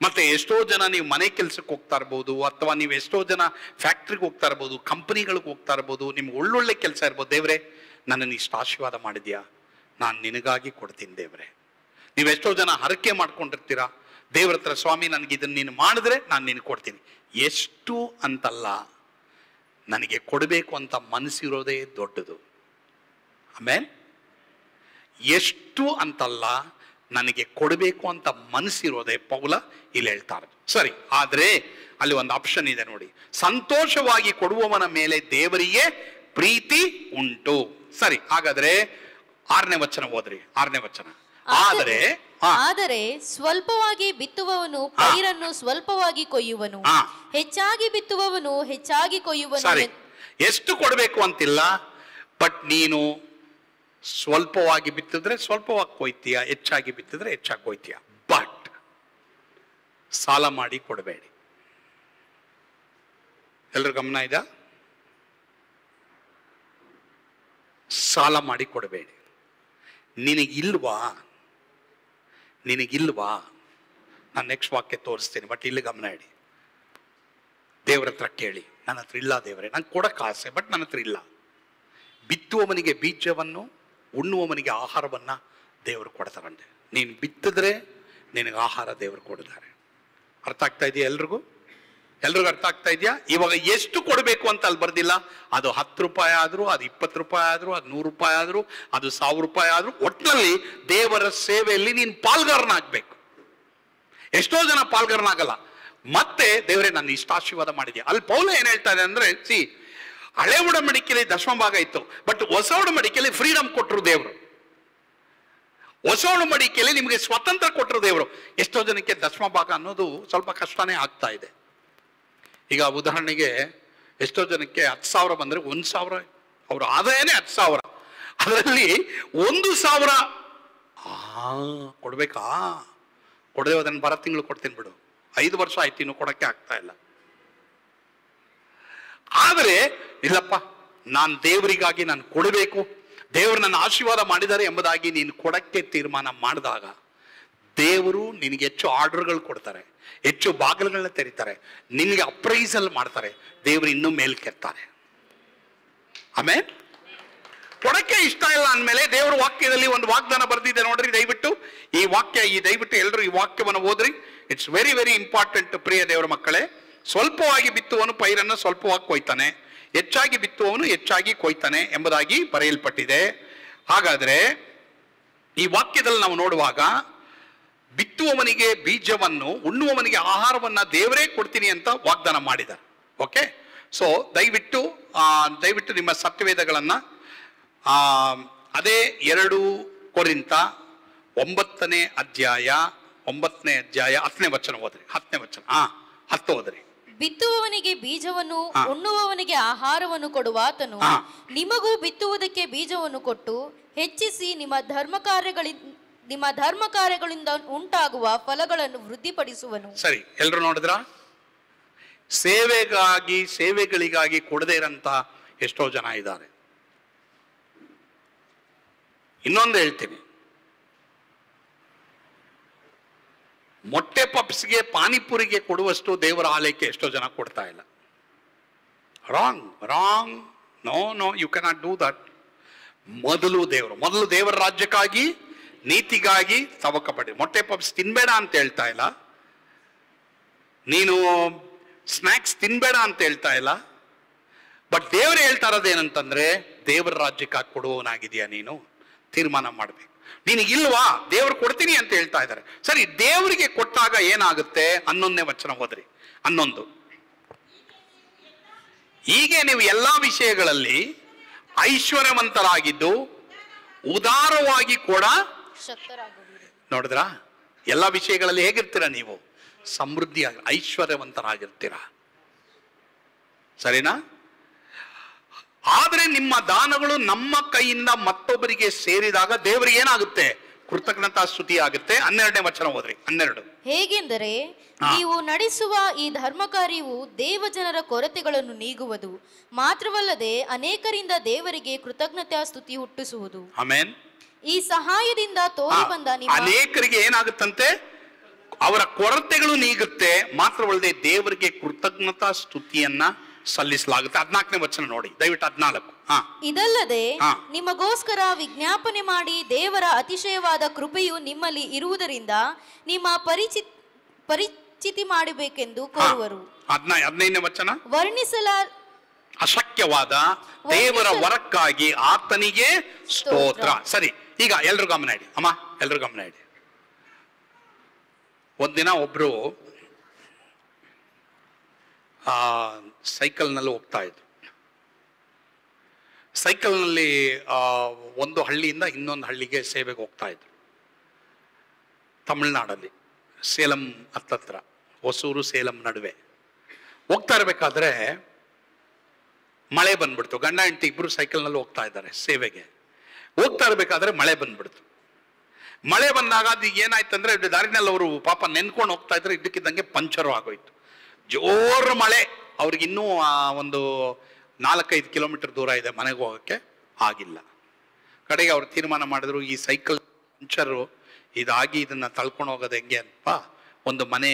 ಮತ್ತೆ ಎಷ್ಟೋ ಜನ ನೀವು ಮನೆ ಕೆಲ್ಸಕ್ಕೆ ಹೋಗ್ತಾ ಇರ್ಬೋದು, ಅಥವಾ ನೀವು ಎಷ್ಟೋ ಜನ ಫ್ಯಾಕ್ಟ್ರಿಗೆ ಹೋಗ್ತಾ ಇರ್ಬೋದು, ಕಂಪನಿಗಳಿಗೆ ಹೋಗ್ತಾ ಇರ್ಬೋದು, ನಿಮ್ಗೆ ಒಳ್ಳೊಳ್ಳೆ ಕೆಲಸ ಇರ್ಬೋದು. ದೇವ್ರೆ ನನ್ನನ್ನು ಇಷ್ಟು ಆಶೀರ್ವಾದ ಮಾಡಿದ್ಯಾ, ನಾನು ನಿನಗಾಗಿ ಕೊಡ್ತೀನಿ ದೇವ್ರೆ. ನೀವೆಷ್ಟೋ ಜನ ಹರಕೆ ಮಾಡ್ಕೊಂಡಿರ್ತೀರಾ ದೇವ್ರ ಹತ್ರ, ಸ್ವಾಮಿ ನನಗೆ ಇದನ್ನು ನೀನು ಮಾಡಿದ್ರೆ ನಾನು ನಿನಗೆ ಕೊಡ್ತೀನಿ. ಎಷ್ಟು ಅಂತಲ್ಲ, ನನಗೆ ಕೊಡಬೇಕು ಅಂತ ಮನಸ್ಸಿರೋದೇ ದೊಡ್ಡದು. ಆಮೇಲೆ ಎಷ್ಟು ಅಂತಲ್ಲ, ನನಗೆ ಕೊಡಬೇಕು ಅಂತ ಮನಸ್ಸಿರೋದೇ ಪೌಲ ಇಲ್ಲಿ ಹೇಳ್ತಾರೆ. ಸರಿ, ಆದ್ರೆ ಅಲ್ಲಿ ಒಂದು ಆಪ್ಷನ್ ಇದೆ ನೋಡಿ, ಸಂತೋಷವಾಗಿ ಕೊಡುವವನ ಮೇಲೆ ದೇವರಿಗೆ ಪ್ರೀತಿ ಉಂಟು. ಸರಿ, ಹಾಗಾದ್ರೆ 6ನೇ ವಚನ ಓದ್ರಿ. 6ನೇ ವಚನ. ಆದರೆ ಸ್ವಲ್ಪವಾಗಿ ಬಿತ್ತುವವನು ಪೈರನ್ನು ಸ್ವಲ್ಪವಾಗಿ ಕೊಯ್ಯುವನು, ಹೆಚ್ಚಾಗಿ ಬಿತ್ತುವವನು ಹೆಚ್ಚಾಗಿ ಕೊಯ್ಯುವನು. ಸರಿ, ಎಷ್ಟು ಕೊಡಬೇಕು ಅಂತಿಲ್ಲ, ಬಟ್ ನೀನು ಸ್ವಲ್ಪವಾಗಿ ಬಿತ್ತಿದ್ರೆ ಸ್ವಲ್ಪವಾಗಿ ಕೊಯ್ತೀಯ, ಹೆಚ್ಚಾಗಿ ಬಿತ್ತಿದ್ರೆ ಹೆಚ್ಚಾಗಿ ಕೊಯ್ತೀಯ. ಬಟ್ ಸಾಲ ಮಾಡಿ ಕೊಡಬೇಡಿ. ಎಲ್ರು ಗಮನ ಇದೆ? ಸಾಲ ಮಾಡಿ ಕೊಡಬೇಡಿ. ನಿನಗಿಲ್ವಾ ನಾನು ನೆಕ್ಸ್ಟ್ ವಾಕ್ಯ ತೋರಿಸ್ತೀನಿ, ಬಟ್ ಇಲ್ಲಿ ಗಮನ ಇಡಿ. ದೇವ್ರ ಹತ್ರ ಕೇಳಿ, ನನ್ನ ಹತ್ರ ಇಲ್ಲ ದೇವರೇ, ನಂಗೆ ಕೊಡಕ್ಕೆ ಆಸೆ, ಬಟ್ ನನ್ನ ಹತ್ರ ಇಲ್ಲ. ಬಿತ್ತುವವನಿಗೆ ಬೀಜವನ್ನು, ಉಣ್ಣುವವನಿಗೆ ಆಹಾರವನ್ನ ದೇವರು ಕೊಡ್ತಾರಂತೆ. ನೀನು ಬಿತ್ತಿದ್ರೆ ನಿನಗೆ ಆಹಾರ ದೇವರು ಕೊಡ್ತಾರೆ. ಅರ್ಥ ಆಗ್ತಾ ಇದೆಯಾ ಎಲ್ರಿಗೂ ಅರ್ಥ ಆಗ್ತಾ ಇದೆಯಾ? ಇವಾಗ ಎಷ್ಟು ಕೊಡಬೇಕು ಅಂತ ಅಲ್ಲಿ ಬರ್ದಿಲ್ಲ. ಅದು 10 ರೂಪಾಯಿ ಆದ್ರೂ, ಅದು 20 ರೂಪಾಯಿ ಆದ್ರೂ, ಅದು 100 ರೂಪಾಯಿ ಆದ್ರೂ, ಅದು 1000 ರೂಪಾಯಿ ಆದ್ರೂ, ಒಟ್ಟಿನಲ್ಲಿ ದೇವರ ಸೇವೆಯಲ್ಲಿ ನೀನು ಪಾಲ್ಗಾರನಾಗ್ಬೇಕು. ಎಷ್ಟೋ ಜನ ಪಾಲ್ಗಾರನಾಗಲ್ಲ. ಮತ್ತೆ ದೇವರೇ ನನ್ನ ಇಷ್ಟ ಆಶೀರ್ವಾದ ಮಾಡಿದ್ಯಾ. ಅಲ್ಲಿ ಪೌಲ ಏನ್ ಹೇಳ್ತಾರೆ ಅಂದ್ರೆ, ಹಳೆ ಒಡಂಬಡಿಕೆಯಲ್ಲಿ ದಶಮ ಭಾಗ ಇತ್ತು, ಬಟ್ ಹೊಸ ಒಡಂಬಡಿಕೆಯಲ್ಲಿ ಫ್ರೀಡಮ್ ಕೊಟ್ಟರು ದೇವರು. ಹೊಸ ಒಡಂಬಡಿಕೆಯಲ್ಲಿ ನಿಮಗೆ ಸ್ವತಂತ್ರ ಕೊಟ್ಟರು ದೇವರು. ಎಷ್ಟೋ ಜನಕ್ಕೆ ದಶಮ ಭಾಗ ಅನ್ನೋದು ಸ್ವಲ್ಪ ಕಷ್ಟನೇ ಆಗ್ತಾ ಇದೆ. ಈಗ ಉದಾಹರಣೆಗೆ ಎಷ್ಟೋ ಜನಕ್ಕೆ 10,000 ಬಂದ್ರೆ 1,000 ಅವ್ರ ಆದಾಯನೇ 10,000, ಅದರಲ್ಲಿ 1,000 ಕೊಡ್ಬೇಕಾ? ಕೊಡದೆ ಅದನ್ನು ಬರೋ ತಿಂಗಳು ಕೊಡ್ತೀನಿ ಬಿಡು, 5 ವರ್ಷ ಆಯ್ತು ಇನ್ನು ಕೊಡಕ್ಕೆ ಆಗ್ತಾ ಇಲ್ಲ. ಆದರೆ ಇಲ್ಲಪ್ಪ, ನಾನು ದೇವರಿಗಾಗಿ ನಾನು ಕೊಡಬೇಕು, ದೇವರು ನನ್ನ ಆಶೀರ್ವಾದ ಮಾಡಿದ್ದಾರೆ ಎಂಬುದಾಗಿ ನೀನು ಕೊಡಕ್ಕೆ ತೀರ್ಮಾನ ಮಾಡಿದಾಗ ದೇವರು ನಿನಗೆ ಹೆಚ್ಚು ಆರ್ಡರ್ಗಳು ಕೊಡ್ತಾರೆ, ಹೆಚ್ಚು ಬಾಗಿಲುಗಳನ್ನ ತೆರೀತಾರೆ, ನಿನಗೆ ಅಪ್ರೈಸಲ್ ಮಾಡ್ತಾರೆ, ದೇವರು ಇನ್ನೂ ಮೇಲ್ಕೆತ್ತಾರೆ. ಆಮೇಲೆ ಕೊಡಕ್ಕೆ ಇಷ್ಟ ಇಲ್ಲ ಅಂದಮೇಲೆ ದೇವರ ವಾಕ್ಯದಲ್ಲಿ ಒಂದು ವಾಗ್ದಾನ ಬರೆದಿದೆ ನೋಡ್ರಿ. ದಯವಿಟ್ಟು ಎಲ್ಲರೂ ಈ ವಾಕ್ಯವನ್ನು ಓದ್ರಿ. ಇಟ್ಸ್ ವೆರಿ ವೆರಿ ಇಂಪಾರ್ಟೆಂಟ್ ಪ್ರಿಯ ದೇವರ ಮಕ್ಕಳೇ. ಸ್ವಲ್ಪವಾಗಿ ಬಿತ್ತುವವನು ಪೈರನ್ನು ಸ್ವಲ್ಪವಾಗಿ ಕೊಯ್ತಾನೆ, ಹೆಚ್ಚಾಗಿ ಬಿತ್ತುವವನು ಹೆಚ್ಚಾಗಿ ಕೊಯ್ತಾನೆ ಎಂಬುದಾಗಿ ಬರೆಯಲ್ಪಟ್ಟಿದೆ. ಹಾಗಾದ್ರೆ ಈ ವಾಕ್ಯದಲ್ಲಿ ನಾವು ನೋಡುವಾಗ ಬಿತ್ತುವವನಿಗೆ ಬೀಜವನ್ನು, ಉಣ್ಣುವವನಿಗೆ ಆಹಾರವನ್ನ ದೇವರೇ ಕೊಡ್ತೀನಿ ಅಂತ ವಾಗ್ದಾನ ಮಾಡಿದ. ಓಕೆ, ಸೊ ದಯವಿಟ್ಟು ನಿಮ್ಮ ಸತ್ಯವೇದಗಳನ್ನ ಅದೇ 2 ಕೊರಿಂಥ 9ನೇ ಅಧ್ಯಾಯ 10ನೇ ವಚನ ಓದ್ರಿ. 10ನೇ ವಚನ 10 ಓದ್ರಿ. ಬಿತ್ತುವವನಿಗೆ ಬೀಜವನ್ನು, ಉಣ್ಣುವವನಿಗೆ ಆಹಾರವನ್ನು ಕೊಡುವಾತನು ನಿಮಗೂ ಬಿತ್ತುವುದಕ್ಕೆ ಬೀಜವನ್ನು ಕೊಟ್ಟು ಹೆಚ್ಚಿಸಿ ನಿಮ್ಮ ಧರ್ಮ ಕಾರ್ಯಗಳಿಂದ ನಿಮ್ಮ ಧರ್ಮ ಕಾರ್ಯಗಳಿಂದ ಉಂಟಾಗುವ ಫಲಗಳನ್ನು ವೃದ್ಧಿಪಡಿಸುವನು. ಸರಿ, ಎಲ್ರು ನೋಡಿದ್ರ? ಸೇವೆಗಳಿಗಾಗಿ ಕೊಡದೇ ಇರಂತ ಎಷ್ಟೋ ಜನ ಇದ್ದಾರೆ. ಇನ್ನೊಂದು ಹೇಳ್ತೀನಿ, ಮೊಟ್ಟೆ ಪಪ್ಸ್ಗೆ ಪಾನಿಪುರಿಗೆ ಕೊಡುವಷ್ಟು ದೇವರ ಆಲಯಕ್ಕೆ ಎಷ್ಟೋ ಜನ ಕೊಡ್ತಾ ಇಲ್ಲ. Wrong. No, you cannot do that. ಮೊದಲು ದೇವರ ರಾಜ್ಯಕ್ಕಾಗಿ, ನೀತಿಗಾಗಿ ತವಕ ಪಡಿ. ಮೊಟ್ಟೆ ಪಪ್ಸ್ ತಿನ್ಬೇಡ ಅಂತ ಹೇಳ್ತಾ ಇಲ್ಲ, ನೀನು ಸ್ನ್ಯಾಕ್ಸ್ ತಿನ್ಬೇಡ ಅಂತ ಹೇಳ್ತಾ ಇಲ್ಲ. ಬಟ್ ದೇವರು ಹೇಳ್ತಾ ಇರೋದೇನಂತಂದ್ರೆ, ದೇವರ ರಾಜ್ಯಕ್ಕಾಗಿ ಕೊಡುವವನಾಗಿದೆಯಾ ನೀನು? ತೀರ್ಮಾನ ಮಾಡ್ಬೇಕು. ನಿನಗಿಲ್ವಾ? ದೇವ್ರು ಕೊಡ್ತೀನಿ ಅಂತ ಹೇಳ್ತಾ ಇದ್ದಾರೆ. ಸರಿ, ದೇವರಿಗೆ ಕೊಟ್ಟಾಗ ಏನಾಗುತ್ತೆ? 11ನೇ ವಚನ ಓದ್ರಿ. 11. ಹೀಗೆ ನೀವು ಎಲ್ಲಾ ವಿಷಯಗಳಲ್ಲಿ ಐಶ್ವರ್ಯವಂತರಾಗಿದ್ದು ಉದಾರವಾಗಿ ಕೂಡ ಶಕ್ತರಾಗುವಿರಿ. ನೋಡಿದ್ರ? ಎಲ್ಲಾ ವಿಷಯಗಳಲ್ಲಿ ಹೇಗಿರ್ತೀರ ನೀವು? ಸಮೃದ್ಧಿಯಾಗಿ ಐಶ್ವರ್ಯವಂತರಾಗಿರ್ತೀರ. ಸರಿನಾ? ಆದ್ರೆ ನಿಮ್ಮ ದಾನಗಳು ನಮ್ಮ ಕೈಯಿಂದ ಮತ್ತೊಬ್ಬರಿಗೆ ಸೇರಿದಾಗ ದೇವರಿಗೆ ಏನಾಗುತ್ತೆ? ಕೃತಜ್ಞತಾ ಸ್ತುತಿ ಆಗುತ್ತೆ. 12ನೇ ವಚನ ಓದ್ರಿ. 12. ಹೇಗೆಂದರೆ ನೀವು ನಡೆಸುವ ಈ ಧರ್ಮ ಕಾರ್ಯವು ದೇವಜನರ ಕೊರತೆಗಳನ್ನು ನೀಗುವುದು ಮಾತ್ರವಲ್ಲದೆ ಅನೇಕರಿಂದ ದೇವರಿಗೆ ಕೃತಜ್ಞತಾ ಸ್ತುತಿ ಹುಟ್ಟಿಸುವುದು. ಆಮೆನ್. ಈ ಸಹಾಯದಿಂದ ತೋರಿ ಬಂದ ಅನೇಕರಿಗೆ ಏನಾಗುತ್ತಂತೆ? ಅವರ ಕೊರತೆಗಳು ನೀಗುತ್ತೆ, ಮಾತ್ರವಲ್ಲದೆ ದೇವರಿಗೆ ಕೃತಜ್ಞತಾ ಸ್ತುತಿಯನ್ನ ಸಲ್ಲಿಸಲಾಗುತ್ತೆ. 14ನೇ ವಚನ ನೋಡಿ ದಯವಿಟ್ಟು. 14. ಇದಲ್ಲದೆ ನಿಮಗೋಸ್ಕರ ವಿಜ್ಞಾಪನೆ ಮಾಡಿ ದೇವರ ಅತಿಶಯವಾದ ಕೃಪೆಯು ನಿಮ್ಮಲ್ಲಿ ಇರುವುದರಿಂದ ನಿಮ್ಮ ಪರಿಚಿತಿ ಮಾಡಬೇಕೆಂದು ಕೋರುವರು. 15ನೇ ವಚನ. ಅಶಕ್ಯವಾದ ದೇವರ ವರಕ್ಕಾಗಿ ಆತನಿಗೆ ಸ್ತೋತ್ರ. ಸರಿ, ಈಗ ಎಲ್ರು ಗಮನ ಇಡಿ ಅಮ್ಮ, ಎಲ್ರು ಗಮನ ಇಡಿ. ಒಂದಿನ ಒಬ್ರು ಸೈಕಲ್ನಲ್ಲಿ ಹೋಗ್ತಾ ಇದ್ರು. ಸೈಕಲ್ನಲ್ಲಿ ಒಂದು ಹಳ್ಳಿಯಿಂದ ಇನ್ನೊಂದು ಹಳ್ಳಿಗೆ ಸೇವೆಗೆ ಹೋಗ್ತಾ ಇದ್ರು. ತಮಿಳ್ನಾಡಲ್ಲಿ ಸೇಲಂ ಹತ್ತತ್ರ, ಹೊಸೂರು ಸೇಲಂ ನಡುವೆ ಹೋಗ್ತಾ ಇರ್ಬೇಕಾದ್ರೆ ಮಳೆ ಬಂದ್ಬಿಡ್ತು. ಗಂಡ ಹೆಂಡತಿ ಇಬ್ರು ಸೈಕಲ್ನಲ್ಲಿ ಹೋಗ್ತಾ ಇದ್ದಾರೆ ಸೇವೆಗೆ. ಹೋಗ್ತಾ ಇರ್ಬೇಕಾದ್ರೆ ಮಳೆ ಬಂದ್ಬಿಡ್ತು. ಮಳೆ ಬಂದಾಗ ಅದು ಏನಾಯ್ತಂದ್ರೆ, ದಾರಿನಲ್ಲಿ ಅವರು ಪಾಪ ನೆನ್ಕೊಂಡು ಹೋಗ್ತಾ ಇದ್ರೆ ಇದ್ದಕ್ಕಿದ್ದಂಗೆ ಪಂಚರು ಆಗೋಯ್ತು. ಜೋರು ಮಳೆ. ಅವ್ರಿಗೆ ಇನ್ನೂ ಒಂದು 4-5 ಕಿಲೋಮೀಟರ್ ದೂರ ಇದೆ, ಮನೆಗೆ ಹೋಗೋಕ್ಕೆ ಆಗಿಲ್ಲ. ಕಡೆಗೆ ಅವ್ರು ತೀರ್ಮಾನ ಮಾಡಿದ್ರು, ಈ ಸೈಕಲ್ ಪಂಚರು ಇದಾಗಿ ಇದನ್ನ ತಳ್ಕೊಂಡು ಹೋಗೋದು ಹೆಂಗೆ ಅಂತ ಒಂದು ಮನೆ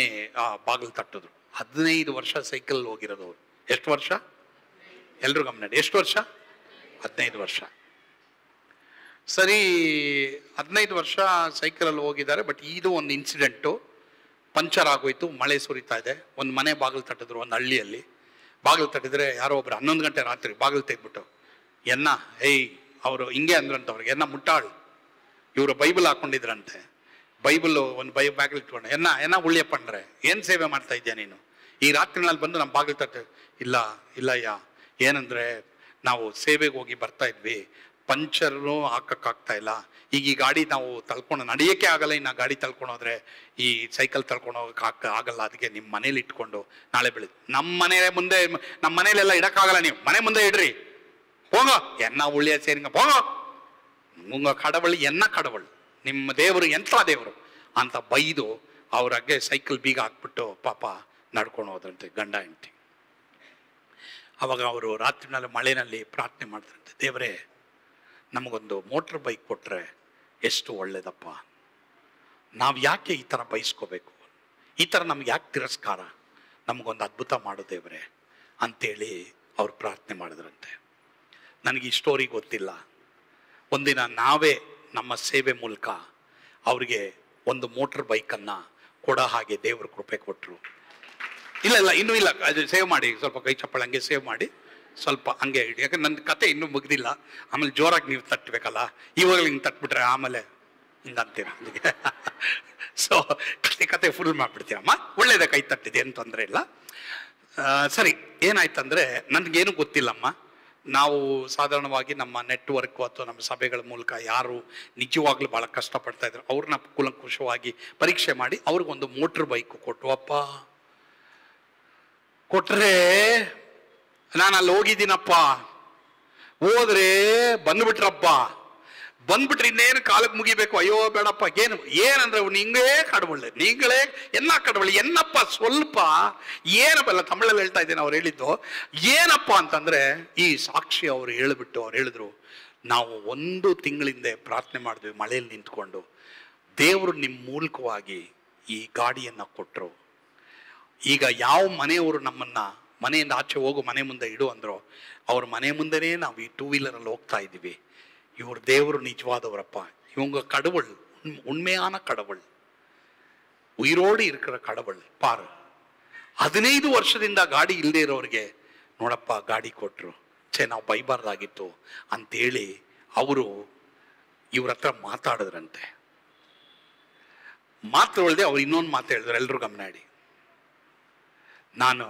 ಬಾಗಿಲು ತಟ್ಟಿದ್ರು. 15 ವರ್ಷ ಸೈಕಲ್ ಹೋಗಿರೋದು ಅವರು. ಎಷ್ಟು ವರ್ಷ? ಎಲ್ರು ಗಮನ. ಎಷ್ಟು ವರ್ಷ? 15 ವರ್ಷ. ಸರಿ, 15 ವರ್ಷ ಸೈಕಲಲ್ಲಿ ಹೋಗಿದ್ದಾರೆ. ಬಟ್ ಇದು ಒಂದು ಇನ್ಸಿಡೆಂಟು. ಪಂಚರ್ ಆಗೋಯ್ತು, ಮಳೆ ಸುರಿತಾ ಇದೆ. ಒಂದು ಮನೆ ಬಾಗಿಲು ತಟ್ಟಿದ್ರು, ಒಂದು ಹಳ್ಳಿಯಲ್ಲಿ ಬಾಗಿಲು ತಟ್ಟಿದ್ರೆ ಯಾರೋ ಒಬ್ರು 11 ಗಂಟೆ ರಾತ್ರಿ ಬಾಗಿಲು ತೆಗ್ಬಿಟ್ಟು, ಅವರು ಹಿಂಗೆ ಅಂದ್ರಂತ ಅವ್ರಿಗೆ, ಮುಟ್ಟಾಳು. ಇವರು ಬೈಬಲ್ ಹಾಕೊಂಡಿದ್ರಂತೆ. ಬೈಬಲ್ ಒಂದು ಬ್ಯಾಗಿಲ್ ಇಟ್ಕೊಂಡು, ಎನ್ನ ಉಳ್ಳಿಯಪ್ಪಂಡ್ರೆ ಏನು ಸೇವೆ ಮಾಡ್ತಾ ಇದ್ಯಾ ನೀನು? ಈ ರಾತ್ರಿನಲ್ಲಿ ಬಂದು ನಮ್ಮ ಬಾಗಿಲು ತಟ್ಟ. ಇಲ್ಲಯ್ಯ, ಏನಂದ್ರೆ ನಾವು ಸೇವೆಗೆ ಹೋಗಿ ಬರ್ತಾ ಇದ್ವಿ, ಪಂಚರ್ನು ಹಾಕಕ್ಕಾಗ್ತಾ ಇಲ್ಲ. ಈಗ ಈ ಗಾಡಿ ನಾವು ತಳ್ಕೊಂಡು ನಡೆಯೋಕ್ಕೆ ಆಗಲ್ಲ. ಇನ್ನು ಗಾಡಿ ತಳ್ಕೊಂಡೋದ್ರೆ ಈ ಸೈಕಲ್ ತಳ್ಕೊಂಡು ಹೋಗಕ್ಕೆ ಆಗಲ್ಲ. ಅದಕ್ಕೆ ನಿಮ್ಮ ಮನೇಲಿ ಇಟ್ಕೊಂಡು ನಾಳೆ ಬೆಳಿಗ್ಗೆ ನಮ್ಮ ಮನೇಲೆಲ್ಲ ಇಡಕ್ಕಾಗಲ್ಲ, ನೀವು ಮನೆ ಮುಂದೆ ಇಡ್ರಿ, ಹೋಗೋ ಎನ್ನ ಉಳ್ಳಿಯ ಸೇರಿಂಗ ಹೋಗೋ, ಮುಂಗ ಕಡವಳಿ ಎನ್ನ ಕಡವಳು, ನಿಮ್ಮ ದೇವರು ಎಂಥ ದೇವರು ಅಂತ ಬೈದು ಅವ್ರಾಗೆ ಸೈಕಲ್ ಬೀಗ ಹಾಕ್ಬಿಟ್ಟು ಪಾಪ ನಡ್ಕೊಂಡು ಹೋದ್ರಂತೆ ಗಂಡ ಹೆಂಡತಿ. ಅವಾಗ ಅವರು ರಾತ್ರಿನಲ್ಲಿ ಮಳೆನಲ್ಲಿ ಪ್ರಾರ್ಥನೆ ಮಾಡಿದ್ರಂತೆ, ದೇವರೇ ನಮಗೊಂದು ಮೋಟ್ರ್ ಬೈಕ್ ಕೊಟ್ಟರೆ ಎಷ್ಟು ಒಳ್ಳೇದಪ್ಪ. ನಾವು ಯಾಕೆ ಈ ಥರ ಬಯಸ್ಕೋಬೇಕು? ಈ ಥರ ನಮ್ಗೆ ಯಾಕೆ ತಿರಸ್ಕಾರ? ನಮಗೊಂದು ಅದ್ಭುತ ಮಾಡು ದೇವರೇ ಅಂತೇಳಿ ಅವ್ರು ಪ್ರಾರ್ಥನೆ ಮಾಡಿದ್ರಂತೆ. ನನಗೆ ಈ ಸ್ಟೋರಿ ಗೊತ್ತಿಲ್ಲ. ಒಂದಿನ ನಾವೇ ನಮ್ಮ ಸೇವೆ ಮೂಲಕ ಅವ್ರಿಗೆ ಒಂದು ಮೋಟ್ರ್ ಬೈಕನ್ನು ಕೊಡೋ ಹಾಗೆ ದೇವರು ಕೃಪೆ ಕೊಟ್ಟರು. ಇಲ್ಲ ಇನ್ನೂ ಇಲ್ಲ, ಅದು ಸೇವ್ ಮಾಡಿ, ಸ್ವಲ್ಪ ಕೈ ಚಪ್ಪಳ ಹಂಗೆ ಸೇವ್ ಮಾಡಿ, ಸ್ವಲ್ಪ ಹಂಗೆ ಇಡಿ. ಯಾಕಂದ್ರೆ ನನ್ನ ಕತೆ ಇನ್ನೂ ಮುಗ್ದಿಲ್ಲ. ಆಮೇಲೆ ಜೋರಾಗಿ ನೀವು ತಟ್ಟಬೇಕಲ್ಲ, ಇವಾಗಲೇ ಹಿಂಗೆ ತಟ್ಬಿಟ್ರೆ ಆಮೇಲೆ ಹಿಂಗಂತೀರ. ಸೊ ಕತೆ ಫುಲ್ ಮಾಡಿಬಿಡ್ತೀರಮ್ಮ. ಒಳ್ಳೇದೇ, ಕೈ ತಟ್ಟಿದೆ ಏನು ತೊಂದರೆ ಇಲ್ಲ. ಸರಿ, ಏನಾಯ್ತಂದ್ರೆ ನನಗೇನು ಗೊತ್ತಿಲ್ಲಮ್ಮ. ನಾವು ಸಾಧಾರಣವಾಗಿ ನಮ್ಮ ನೆಟ್ವರ್ಕು ಅಥವಾ ನಮ್ಮ ಸಭೆಗಳ ಮೂಲಕ ಯಾರು ನಿಜವಾಗ್ಲೂ ಭಾಳ ಕಷ್ಟಪಡ್ತಾ ಇದ್ರು ಅವ್ರನ್ನ ಕೂಲಂಕುಷವಾಗಿ ಪರೀಕ್ಷೆ ಮಾಡಿ ಅವ್ರಿಗೊಂದು ಮೋಟ್ರ್ ಬೈಕು ಕೊಟ್ಟುವಪ್ಪ. ಕೊಟ್ರೆ ನಾನು ಅಲ್ಲಿ ಹೋಗಿದ್ದೀನಪ್ಪ, ಹೋದ್ರೆ ಬಂದ್ಬಿಟ್ರಪ್ಪ. ಬಂದ್ಬಿಟ್ರೆ ಇನ್ನೇನು ಕಾಲಕ್ಕೆ ಮುಗಿಬೇಕು, ಅಯ್ಯೋ ಬೇಡಪ್ಪ, ಏನಂದ್ರೆ ನೀಂಗೇ ಕಡವಳ್ಳೆ, ನೀங்களே ಎನ್ನ ಕಡವಳ್ಳಿ, ಎನ್ನಪ್ಪ ಸ್ವಲ್ಪ ಏನಪ್ಪಲ್ಲ ತಮಿಳಲ್ಲಿ ಹೇಳ್ತಾ ಇದ್ದೇನೆ. ಅವ್ರು ಹೇಳಿದ್ದು ಏನಪ್ಪ ಅಂತಂದ್ರೆ, ಈ ಸಾಕ್ಷಿ ಅವ್ರು ಹೇಳಿದ್ರು, ನಾವು 1 ತಿಂಗಳಿಂದ ಪ್ರಾರ್ಥನೆ ಮಾಡಿದ್ವಿ ಮಳೆಯಲ್ಲಿ ನಿಂತ್ಕೊಂಡು, ದೇವರು ನಿಮ್ಮ ಮೂಲಕವಾಗಿ ಈ ಗಾಡಿಯನ್ನ ಕೊಟ್ಟರು. ಈಗ ಯಾವ ಮನೆಯವರು ನಮ್ಮನ್ನ ಮನೆಯಿಂದ ಆಚೆ ಹೋಗು, ಮನೆ ಮುಂದೆ ಇಡು ಅಂದ್ರು, ಅವ್ರ ಮನೆ ಮುಂದೆನೇ ನಾವು ಈ 2 ವೀಲರಲ್ಲಿ ಹೋಗ್ತಾ ಇದ್ದೀವಿ. ಇವ್ರ ದೇವರು ನಿಜವಾದವರಪ್ಪ, இவங்க கடவுள், உண்மையான கடவுள், ಉಯಿರೋಡು இருக்கிற கடவுள் ಪಾರು. 15 ವರ್ಷದಿಂದ ಗಾಡಿ ಇಲ್ಲದೆ ಇರೋರಿಗೆ ನೋಡಪ್ಪ ಗಾಡಿ ಕೊಟ್ರು, ನಾವು ಬೈಬಾರ್ದಾಗಿತ್ತು ಅಂತೇಳಿ ಅವರು ಇವ್ರ ಹತ್ರ ಮಾತಾಡಿದ್ರಂತೆ. ಮಾತ್ರ ಒಳ್ದೆ ಅವ್ರು ಇನ್ನೊಂದು ಮಾತು ಹೇಳಿದ್ರು, ಎಲ್ರು ಗಮನ ಇಡಿ. ನಾನು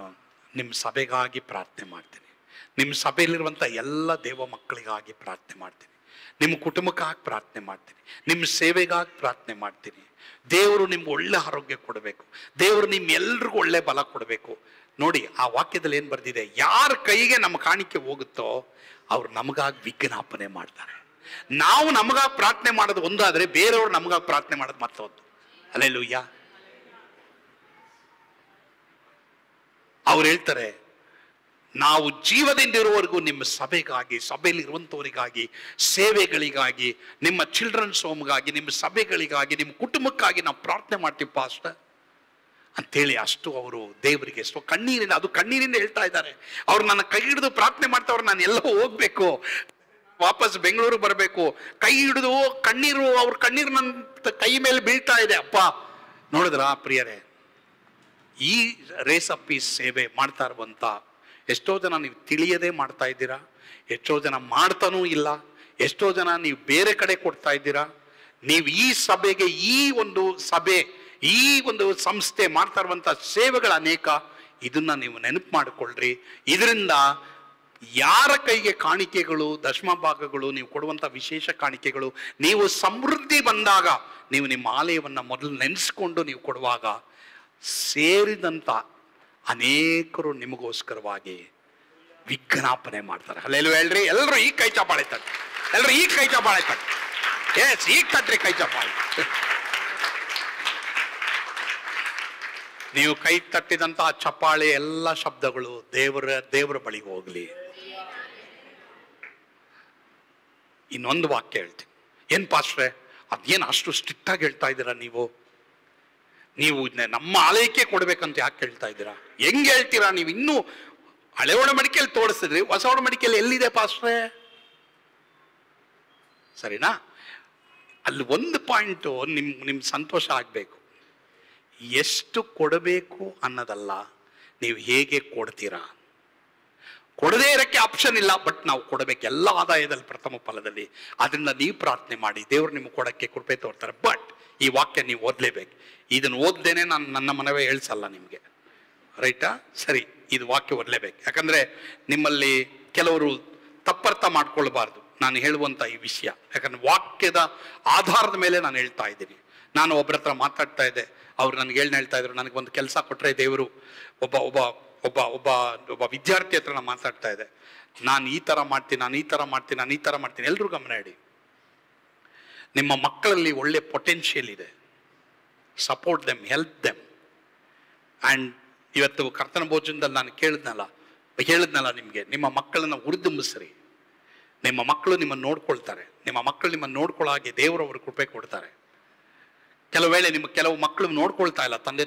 ನಿಮ್ಮ ಸಭೆಗಾಗಿ ಪ್ರಾರ್ಥನೆ ಮಾಡ್ತೀನಿ, ನಿಮ್ಮ ಸಭೆಯಲ್ಲಿರುವಂಥ ಎಲ್ಲ ದೇವ ಮಕ್ಕಳಿಗಾಗಿ ಪ್ರಾರ್ಥನೆ ಮಾಡ್ತೀನಿ, ನಿಮ್ಮ ಕುಟುಂಬಕ್ಕಾಗಿ ಪ್ರಾರ್ಥನೆ ಮಾಡ್ತೀನಿ, ನಿಮ್ಮ ಸೇವೆಗಾಗಿ ಪ್ರಾರ್ಥನೆ ಮಾಡ್ತೀನಿ. ದೇವರು ನಿಮ್ಗೆ ಒಳ್ಳೆ ಆರೋಗ್ಯ ಕೊಡಬೇಕು, ದೇವರು ನಿಮ್ಮೆಲ್ರಿಗೂ ಒಳ್ಳೆ ಬಲ ಕೊಡಬೇಕು. ನೋಡಿ ಆ ವಾಕ್ಯದಲ್ಲಿ ಏನು ಬರ್ದಿದೆ, ಯಾರ ಕೈಗೆ ನಮ್ಮ ಕಾಣಿಕೆ ಹೋಗುತ್ತೋ ಅವ್ರು ನಮಗಾಗಿ ವಿಜ್ಞಾಪನೆ ಮಾಡ್ತಾರೆ. ನಾವು ನಮಗಾಗಿ ಪ್ರಾರ್ಥನೆ ಮಾಡೋದು ಒಂದಾದ್ರೆ, ಬೇರೆಯವರು ನಮಗಾಗಿ ಪ್ರಾರ್ಥನೆ ಮಾಡೋದು ಮತ್ತೊಂದು. ಹಲ್ಲೆಲೂಯ. ಅವ್ರು ಹೇಳ್ತಾರೆ, ನಾವು ಜೀವದಿಂದ ಇರುವವರೆಗೂ ನಿಮ್ಮ ಸಭೆಗಾಗಿ, ಸಭೆಯಲ್ಲಿ ಇರುವಂಥವರಿಗಾಗಿ, ಸೇವೆಗಳಿಗಾಗಿ, ನಿಮ್ಮ ಚಿಲ್ಡ್ರನ್ಸ್ ಹೋಮ್ಗಾಗಿ, ನಿಮ್ಮ ಸಭೆಗಳಿಗಾಗಿ, ನಿಮ್ಮ ಕುಟುಂಬಕ್ಕಾಗಿ ನಾವು ಪ್ರಾರ್ಥನೆ ಮಾಡ್ತೀವಿ ಪಾಸ್ಟರ್ ಅಂತೇಳಿ ಅಷ್ಟು ಅವರು ದೇವರಿಗೆ ಎಷ್ಟೋ ಕಣ್ಣೀರಿಂದ, ಅದು ಕಣ್ಣೀರಿಂದ ಹೇಳ್ತಾ ಇದ್ದಾರೆ. ಅವ್ರು ನನ್ನ ಕೈ ಹಿಡಿದು ಪ್ರಾರ್ಥನೆ ಮಾಡ್ತಾವ್ರು, ನಾನು ಎಲ್ಲ ಹೋಗ್ಬೇಕು, ವಾಪಸ್ ಬೆಂಗಳೂರು ಬರಬೇಕು, ಕೈ ಹಿಡಿದು ಕಣ್ಣೀರು, ಅವ್ರ ಕಣ್ಣೀರು ನನ್ನ ಕೈ ಮೇಲೆ ಬೀಳ್ತಾ ಇದೆ. ಅಪ್ಪ ನೋಡಿದ್ರ ಪ್ರಿಯರೇ, ಈ ರೇಸ್ ಅಪ್ ಪೀಸ್ ಸೇವೆ ಮಾಡ್ತಾ ಇರುವಂತ ಎಷ್ಟೋ ಜನ ನೀವು ತಿಳಿಯದೇ ಮಾಡ್ತಾ ಇದ್ದೀರಾ, ಎಷ್ಟೋ ಜನ ಮಾಡ್ತಾನೂ ಇಲ್ಲ, ಎಷ್ಟೋ ಜನ ನೀವು ಬೇರೆ ಕಡೆ ಕೊಡ್ತಾ ಇದ್ದೀರಾ. ನೀವು ಈ ಸಭೆಗೆ, ಈ ಒಂದು ಸಭೆ, ಈ ಒಂದು ಸಂಸ್ಥೆ ಮಾಡ್ತಾ ಇರುವಂತ ಸೇವೆಗಳ ಅನೇಕ, ಇದನ್ನ ನೀವು ನೆನಪು ಮಾಡಿಕೊಳ್ಳ್ರಿ. ಇದರಿಂದ ಯಾರ ಕೈಗೆ ಕಾಣಿಕೆಗಳು, ದಶಮ ಭಾಗಗಳು, ನೀವು ಕೊಡುವಂತ ವಿಶೇಷ ಕಾಣಿಕೆಗಳು, ನೀವು ಸಮೃದ್ಧಿ ಬಂದಾಗ ನೀವು ನಿಮ್ಮ ಆಲಯವನ್ನ ಮೊದಲು ನೆನೆಸ್ಕೊಂಡು ನೀವು ಕೊಡುವಾಗ ಸೇರಿದಂತ ಅನೇಕರು ನಿಮಗೋಸ್ಕರವಾಗಿ ವಿಜ್ಞಾಪನೆ ಮಾಡ್ತಾರೆ. ಅಲ್ಲೆಲ್ಲೂ ಹೇಳ್ರಿ, ಎಲ್ಲರೂ ಈ ಕೈ ಚಾಪಾಳೆ ತಟ್ಟಿ, ಎಲ್ಲರೂ ಈ ಕೈ ಚಾಪಾಳೆ ತಟ್ಟಿ, ಎಸ್ ಈಗ ತಟ್ರಿ ಕೈ ಚಾಪಾಳೆ. ನೀವು ಕೈ ತಟ್ಟಿದಂತಹ ಚಪ್ಪಾಳೆ ಎಲ್ಲ ಶಬ್ದಗಳು ದೇವರ ಬಳಿಗೆ ಹೋಗ್ಲಿ. ಇನ್ನೊಂದು ವಾಕ್ಯ ಹೇಳ್ತೀನಿ. ಏನ್ ಪಾಸ್ಟ್ರೆ, ಅದೇನು ಅಷ್ಟು ಸ್ಟ್ರಿಕ್ಟ್ ಆಗಿ ಹೇಳ್ತಾ ಇದ್ದೀರಾ ನೀವು ನಮ್ಮ ಆಲಯಕ್ಕೆ ಕೊಡ್ಬೇಕಂತ ಯಾಕೆ ಹೇಳ್ತಾ ಇದ್ದೀರಾ? ಹೆಂಗ್ ಹೇಳ್ತೀರಾ ನೀವು? ಇನ್ನೂ ಹಳೆ ಒಡಂಬಡಿಕೆಯಲ್ಲಿ ತೋರಿಸಿದ್ರಿ, ಹೊಸ ಒಡಂಬಡಿಕೆಯಲ್ಲಿ ಎಲ್ಲಿದೆ ಪಾಸ್ಟ್ರೆ? ಸರಿನಾ? ಅಲ್ಲಿ ಒಂದು ಪಾಯಿಂಟು ನಿಮ್ ಸಂತೋಷ ಆಗ್ಬೇಕು. ಎಷ್ಟು ಕೊಡಬೇಕು ಅನ್ನೋದಲ್ಲ, ನೀವು ಹೇಗೆ ಕೊಡ್ತೀರಾ. ಕೊಡದೇ ಇರಕ್ಕೆ ಆಪ್ಷನ್ ಇಲ್ಲ, ಬಟ್ ನಾವು ಕೊಡಬೇಕು ಎಲ್ಲ ಆದಾಯದಲ್ಲಿ ಪ್ರಥಮ ಫಲದಲ್ಲಿ. ಅದರಿಂದ ನೀವು ಪ್ರಾರ್ಥನೆ ಮಾಡಿ, ದೇವರು ನಿಮ್ಗೆ ಕೊಡಕ್ಕೆ ಕೃಪೆ ತೋರ್ತಾರೆ. ಬಟ್ ಈ ವಾಕ್ಯ ನೀವು ಓದ್ಲೇಬೇಕು. ಇದನ್ನು ಓದ್ದೇನೆ ನಾನು ನನ್ನ ಮನವೇ ಹೇಳ್ಸಲ್ಲ ನಿಮಗೆ, ರೈಟಾ? ಸರಿ, ಇದು ವಾಕ್ಯ ಓದಲೇಬೇಕು. ಯಾಕಂದ್ರೆ ನಿಮ್ಮಲ್ಲಿ ಕೆಲವರು ತಪ್ಪರ್ಥ ಮಾಡ್ಕೊಳ್ಬಾರ್ದು ನಾನು ಹೇಳುವಂತ ಈ ವಿಷಯ. ಯಾಕಂದ್ರೆ ವಾಕ್ಯದ ಆಧಾರದ ಮೇಲೆ ನಾನು ಹೇಳ್ತಾ ಇದ್ದೀನಿ. ನಾನು ಒಬ್ಬರ ಹತ್ರ ಮಾತಾಡ್ತಾ ಇದ್ದೆ, ಅವ್ರು ನನಗೆ ಹೇಳ್ತಾ ಇದ್ರು, ನನಗೊಂದು ಕೆಲಸ ಕೊಟ್ಟರೆ ದೇವರು, ಒಬ್ಬ ಒಬ್ಬ ಒಬ್ಬ ಒಬ್ಬ ಒಬ್ಬ ವಿದ್ಯಾರ್ಥಿ ಹತ್ರ ನಾನು ಮಾತಾಡ್ತಾ ಇದ್ದೆ, ನಾನು ಈ ಥರ ಮಾಡ್ತೀನಿ, ನಾನು ಈ ಥರ ಮಾಡ್ತೀನಿ, ನಾನು ಈ ಥರ ಮಾಡ್ತೀನಿ. ಎಲ್ಲರೂ ಗಮನ ಇಡಿ. ನಿಮ್ಮ ಮಕ್ಕಳಲ್ಲಿ ಒಳ್ಳೆ ಪೊಟೆನ್ಷಿಯಲ್ ಇದೆ, support them, help them. And ಇವತ್ತು ಕರ್ತನ ಭೋಜನದಲ್ಲಿ ನಾನು ಹೇಳಿದ್ನಲ್ಲ ನಿಮಗೆ, ನಿಮ್ಮ ಮಕ್ಕಳನ್ನ ಹುರಿದುಂಬಿಸ್ರಿ. ನಿಮ್ಮ ಮಕ್ಕಳು ನಿಮ್ಮನ್ನು ನೋಡ್ಕೊಳ್ತಾರೆ, ನಿಮ್ಮ ಮಕ್ಕಳು ನಿಮ್ಮನ್ನು ನೋಡ್ಕೊಳ್ಳೋ ಹಾಗೆ ದೇವರು ಅವರು ಕೃಪೆ ಕೊಡ್ತಾರೆ. ಕೆಲವು ವೇಳೆ ಕೆಲವು ಮಕ್ಕಳು ನೋಡ್ಕೊಳ್ತಾ ಇಲ್ಲ ತಂದೆ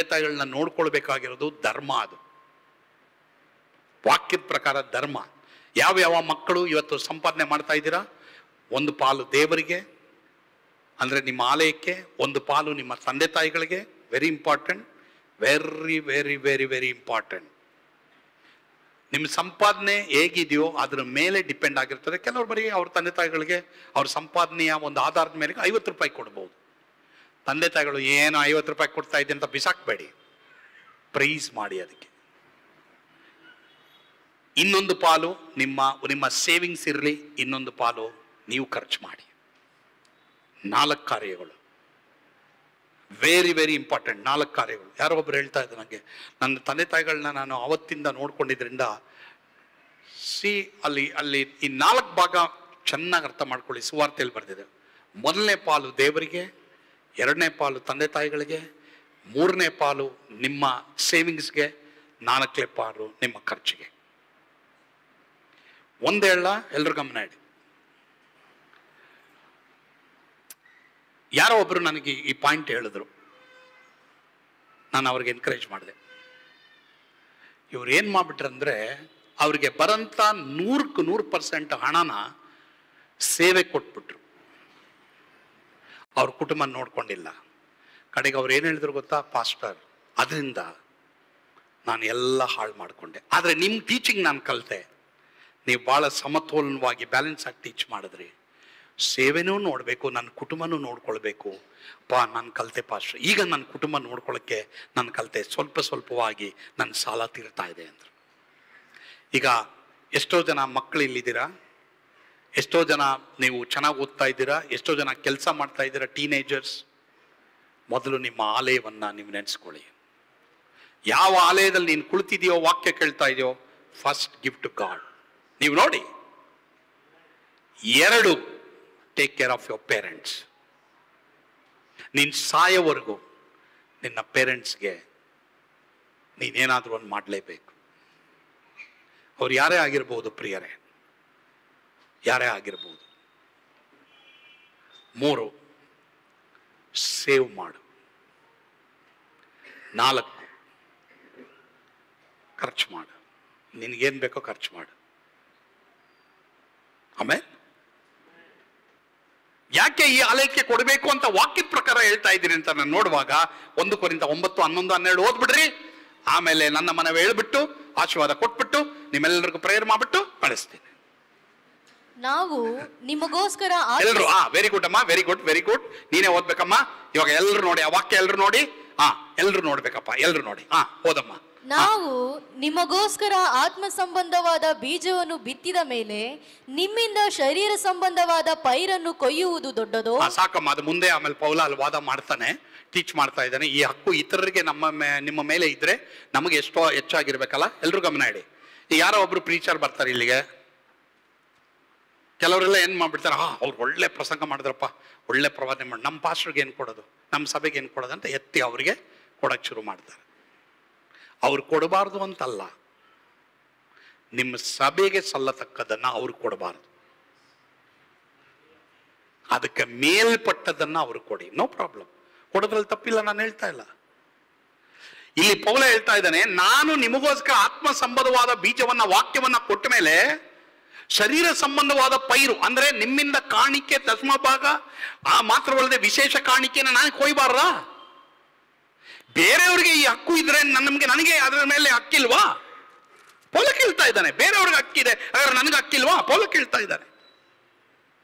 ತಾಯಿಗಳನ್ನ ನೋಡ್ಕೊಳ್ಬೇಕಾಗಿರೋದು ಧರ್ಮ. ಅದು ವಾಕ್ಯದ ಪ್ರಕಾರ ಧರ್ಮ. ಯಾವ ಮಕ್ಕಳು ಇವತ್ತು ಸಂಪಾದನೆ ಮಾಡ್ತಾ ಇದ್ದೀರಾ, ಒಂದು ಪಾಲು ದೇವರಿಗೆ ಅಂದ್ರೆ ನಿಮ್ಮ ಆಲಯಕ್ಕೆ, ಒಂದು ಪಾಲು ನಿಮ್ಮ ತಂದೆ ತಾಯಿಗಳಿಗೆ. Very important, very very very very important. ನಿಮ್ಮ ಸಂಪಾದನೆ ಹೇಗಿದೆಯೋ ಅದ್ರ ಮೇಲೆ ಡಿಪೆಂಡ್ ಆಗಿರ್ತದೆ. ಕೆಲವರು ಬರೀ ಅವ್ರ ತಂದೆ ತಾಯಿಗಳಿಗೆ ಅವ್ರ ಸಂಪಾದನೆಯ ಒಂದು ಆಧಾರದ ಮೇಲೆ 50 ರೂಪಾಯಿ ಕೊಡ್ಬೋದು. ತಂದೆ ತಾಯಿಗಳು ಏನು 50 ರೂಪಾಯಿ ಕೊಡ್ತಾ ಇದೆ ಅಂತ ಬಿಸಾಕ್ಬೇಡಿ, ಪ್ರೈಸ್ ಮಾಡಿ ಅದಕ್ಕೆ. ಇನ್ನೊಂದು ಪಾಲು ನಿಮ್ಮ ಸೇವಿಂಗ್ಸ್ ಇರಲಿ, ಇನ್ನೊಂದು ಪಾಲು ನೀವು ಖರ್ಚು ಮಾಡಿ. 4 ಕಾರ್ಯಗಳು ವೆರಿ ವೆರಿ ಇಂಪಾರ್ಟೆಂಟ್. 4 ಕಾರ್ಯಗಳು. ಯಾರೋ ಒಬ್ರು ಹೇಳ್ತಾ ಇದ್ರು ನನಗೆ, ನನ್ನ ತಂದೆ ತಾಯಿಗಳನ್ನ ನಾನು ಅವತ್ತಿಂದ ನೋಡ್ಕೊಂಡಿದ್ರಿಂದ ಅಲ್ಲಿ ಈ 4 ಭಾಗ ಚೆನ್ನಾಗಿ ಅರ್ಥ ಮಾಡ್ಕೊಳ್ಳಿ. ಸುವಾರ್ತೆಯಲ್ಲಿ ಬರೆದಿದೆ, ಮೊದಲನೇ ಪಾಲು ದೇವರಿಗೆ, ಎರಡನೇ ಪಾಲು ತಂದೆ ತಾಯಿಗಳಿಗೆ, ಮೂರನೇ ಪಾಲು ನಿಮ್ಮ ಸೇವಿಂಗ್ಸ್ಗೆ, ನಾಲ್ಕನೇ ಪಾಲು ನಿಮ್ಮ ಖರ್ಚಿಗೆ. ಒಂದೇಳ ಎಲ್ಲರೂ ಗಮನ ಇಡಿ. ಯಾರೋ ಒಬ್ರು ನನಗೆ ಈ ಪಾಯಿಂಟ್ ಹೇಳಿದ್ರು, ನಾನು ಅವ್ರಿಗೆ ಎನ್ಕರೇಜ್ ಮಾಡಿದೆ. ಇವ್ರು ಏನು ಮಾಡ್ಬಿಟ್ರಂದ್ರೆ, ಅವ್ರಿಗೆ ಬರಂತ 100% ಹಣನ ಸೇವೆ ಕೊಟ್ಬಿಟ್ರು. ಅವ್ರ ಕುಟುಂಬ ನೋಡ್ಕೊಂಡಿಲ್ಲ. ಕಡೆಗೆ ಅವ್ರು ಏನು ಹೇಳಿದ್ರು ಗೊತ್ತಾ, ಪಾಸ್ಟರ್ ಅದರಿಂದ ನಾನು ಎಲ್ಲ ಹಾಳು ಮಾಡಿಕೊಂಡೆ. ಆದರೆ ನಿಮ್ಮ ಟೀಚಿಂಗ್ ನಾನು ಕಲಿತೆ, ನೀವು ಭಾಳ ಸಮತೋಲನವಾಗಿ ಬ್ಯಾಲೆನ್ಸ್ ಆಗಿ ಟೀಚ್ ಮಾಡಿದ್ರಿ. ಸೇವೆನೂ ನೋಡಬೇಕು, ನನ್ನ ಕುಟುಂಬನೂ ನೋಡ್ಕೊಳ್ಬೇಕು. ನಾನು ಕಲಿತೆ ಪಾಸ್ಟರ್, ಈಗ ನನ್ನ ಕುಟುಂಬ ನೋಡ್ಕೊಳ್ಳೋಕ್ಕೆ ನಾನು ಕಲಿತೆ. ಸ್ವಲ್ಪವಾಗಿ ನನ್ನ ಸಾಲ ತೀರ್ತಾ ಇದೆ ಅಂದರು. ಈಗ ಎಷ್ಟೋ ಜನ ಮಕ್ಕಳು ಇಲ್ಲಿದ್ದೀರಾ, ಎಷ್ಟೋ ಜನ ನೀವು ಚೆನ್ನಾಗಿ ಓದ್ತಾ ಇದ್ದೀರಾ, ಎಷ್ಟೋ ಜನ ಕೆಲಸ ಮಾಡ್ತಾ ಇದ್ದೀರಾ, ಟೀನೇಜರ್ಸ್. ಮೊದಲು ನಿಮ್ಮ ಆಲಯವನ್ನು ನೀವು ನೆನೆಸ್ಕೊಳ್ಳಿ. ಯಾವ ಆಲಯದಲ್ಲಿ ನೀನು ಕುಳಿತಿದೆಯೋ, ವಾಕ್ಯ ಕೇಳ್ತಾ ಇದೆಯೋ, ಫಸ್ಟ್ ಗಿವ್ ಟು ಗಾಡ್. ನೀವು ನೋಡಿ. 2, take care of your parents. ನೀನು ಸಾಯೋವರೆಗೂ ನಿನ್ನ ಪೇರೆಂಟ್ಸ್ಗೆ ನೀನೇನಾದರೂ ಒಂದು ಮಾಡಲೇಬೇಕು. ಅವ್ರು ಯಾರೇ ಆಗಿರ್ಬೋದು ಪ್ರಿಯರೇ, ಯಾರೇ ಆಗಿರ್ಬೋದು. 3, ಸೇವ್ ಮಾಡು. 4, ಖರ್ಚು ಮಾಡು. ನಿನಗೇನು ಬೇಕೋ ಖರ್ಚು ಮಾಡು. ಆಮೇಲೆ ಯಾಕೆ ಈ ಆಲಯಕ್ಕೆ ಕೊಡಬೇಕು ಅಂತ ವಾಕ್ಯದ ಪ್ರಕಾರ ಹೇಳ್ತಾ ಇದ್ದೀರಿ ಅಂತ ನಾನು ನೋಡುವಾಗ 1 ಕೊರಿಂಥ 9, 11, 12 ಓದ್ಬಿಡ್ರಿ. ಆಮೇಲೆ ನನ್ನ ಮನವಿ ಹೇಳ್ಬಿಟ್ಟು ಆಶೀರ್ವಾದ ಕೊಟ್ಬಿಟ್ಟು ನಿಮ್ಮೆಲ್ಲರಿಗೂ ಪ್ರೇಯರ್ ಮಾಡ್ಬಿಟ್ಟು ಕಳಿಸ್ತೀನಿ. ನಾವು ನಿಮಗೋಸ್ಕರ ಎಲ್ರು ವೆರಿ ಗುಡ್ ಅಮ್ಮ, ವೆರಿ ಗುಡ್. ನೀನೇ ಓದ್ಬೇಕಮ್ಮ. ಇವಾಗ ಎಲ್ರು ನೋಡಿ ಆ ವಾಕ್ಯ, ಎಲ್ರು ನೋಡಿ. ಎಲ್ರು ನೋಡ್ಬೇಕಪ್ಪ, ಎಲ್ರು ನೋಡಿ. ಓದಮ್ಮ. ನಾವು ನಿಮಗೋಸ್ಕರ ಆತ್ಮ ಸಂಬಂಧವಾದ ಬೀಜವನ್ನು ಬಿತ್ತಿದ ಮೇಲೆ ನಿಮ್ಮಿಂದ ಶರೀರ ಸಂಬಂಧವಾದ ಪೈರನ್ನು ಕೊಯ್ಯುವುದು ದೊಡ್ಡದೋ? ಸಾಕಮ್ಮ, ಅದು ಮುಂದೆ. ಆಮೇಲೆ ಪೌಲ ಅಲ್ಲಿ ವಾದ ಮಾಡ್ತಾನೆ, ಟೀಚ್ ಮಾಡ್ತಾ ಇದ್ದಾನೆ. ಈ ಹಕ್ಕು ಇತರರಿಗೆ ನಿಮ್ಮ ಮೇಲೆ ಇದ್ರೆ ನಮಗೆ ಎಷ್ಟೋ ಹೆಚ್ಚಾಗಿರ್ಬೇಕಲ್ಲ. ಎಲ್ರು ಗಮನ ಇಡಿ. ಈಗ ಯಾರೋ ಒಬ್ರು ಪ್ರೀಚರ್ ಬರ್ತಾರೆ ಇಲ್ಲಿಗೆ, ಕೆಲವರೆಲ್ಲ ಏನು ಮಾಡ್ಬಿಡ್ತಾರೆ, ಅವ್ರು ಒಳ್ಳೆ ಪ್ರಸಂಗ ಮಾಡಿದ್ರಪ್ಪ, ಒಳ್ಳೆ ಪ್ರವಾದನೆ ಮಾಡಿ, ನಮ್ಮ ಪಾಸ್ಟರ್ಗೆ ಏನು ಕೊಡೋದು, ನಮ್ಮ ಸಭೆಗೆ ಏನು ಕೊಡೋದು ಅಂತ ಎತ್ತಿ ಅವರಿಗೆ ಕೊಡೋಕ್ಕೆ ಶುರು ಮಾಡ್ತಾರೆ. ಅವ್ರು ಕೊಡಬಾರ್ದು ಅಂತಲ್ಲ, ನಿಮ್ಮ ಸಭೆಗೆ ಸಲ್ಲತಕ್ಕದನ್ನ ಅವ್ರು ಕೊಡಬಾರ್ದು, ಅದಕ್ಕೆ ಮೇಲ್ಪಟ್ಟದನ್ನ ಅವ್ರು ಕೊಡಿ. ನೋ ಪ್ರಾಬ್ಲಮ್, ಕೊಡೋದ್ರಲ್ಲಿ ತಪ್ಪಿಲ್ಲ, ನಾನು ಹೇಳ್ತಾ ಇಲ್ಲ. ಇಲ್ಲಿ ಪೌಲ ಹೇಳ್ತಾ ಇದ್ದಾನೆ, ನಾನು ನಿಮಗೋಸ್ಕರ ಆತ್ಮ ಸಂಬಂಧವಾದ ಬೀಜವನ್ನ, ವಾಕ್ಯವನ್ನ ಕೊಟ್ಟ ಮೇಲೆ ಶರೀರ ಸಂಬಂಧವಾದ ಪೈರು ಅಂದ್ರೆ ನಿಮ್ಮಿಂದ ಕಾಣಿಕೆ, ದಶಮಭಾಗ, ಮಾತ್ರವಲ್ಲದೆ ವಿಶೇಷ ಕಾಣಿಕೆನ ನಾನು ಕೊಯ್ಬಾರ್ದ? ಬೇರೆಯವ್ರಿಗೆ ಈ ಹಕ್ಕು ಇದ್ರೆ ನನಗೆ ಅದರ ಮೇಲೆ ಹಕ್ಕಿಲ್ವಾ? ಪೌಲ ಕೇಳ್ತಾ ಇದ್ದಾನೆ. ಬೇರೆಯವ್ರಿಗೆ ಹಕ್ಕಿದೆ, ಹಾಗಾದ್ರೆ ನನಗೆ ಹಕ್ಕಿಲ್ವಾ? ಪೌಲ ಕೇಳ್ತಾ ಇದ್ದಾನೆ.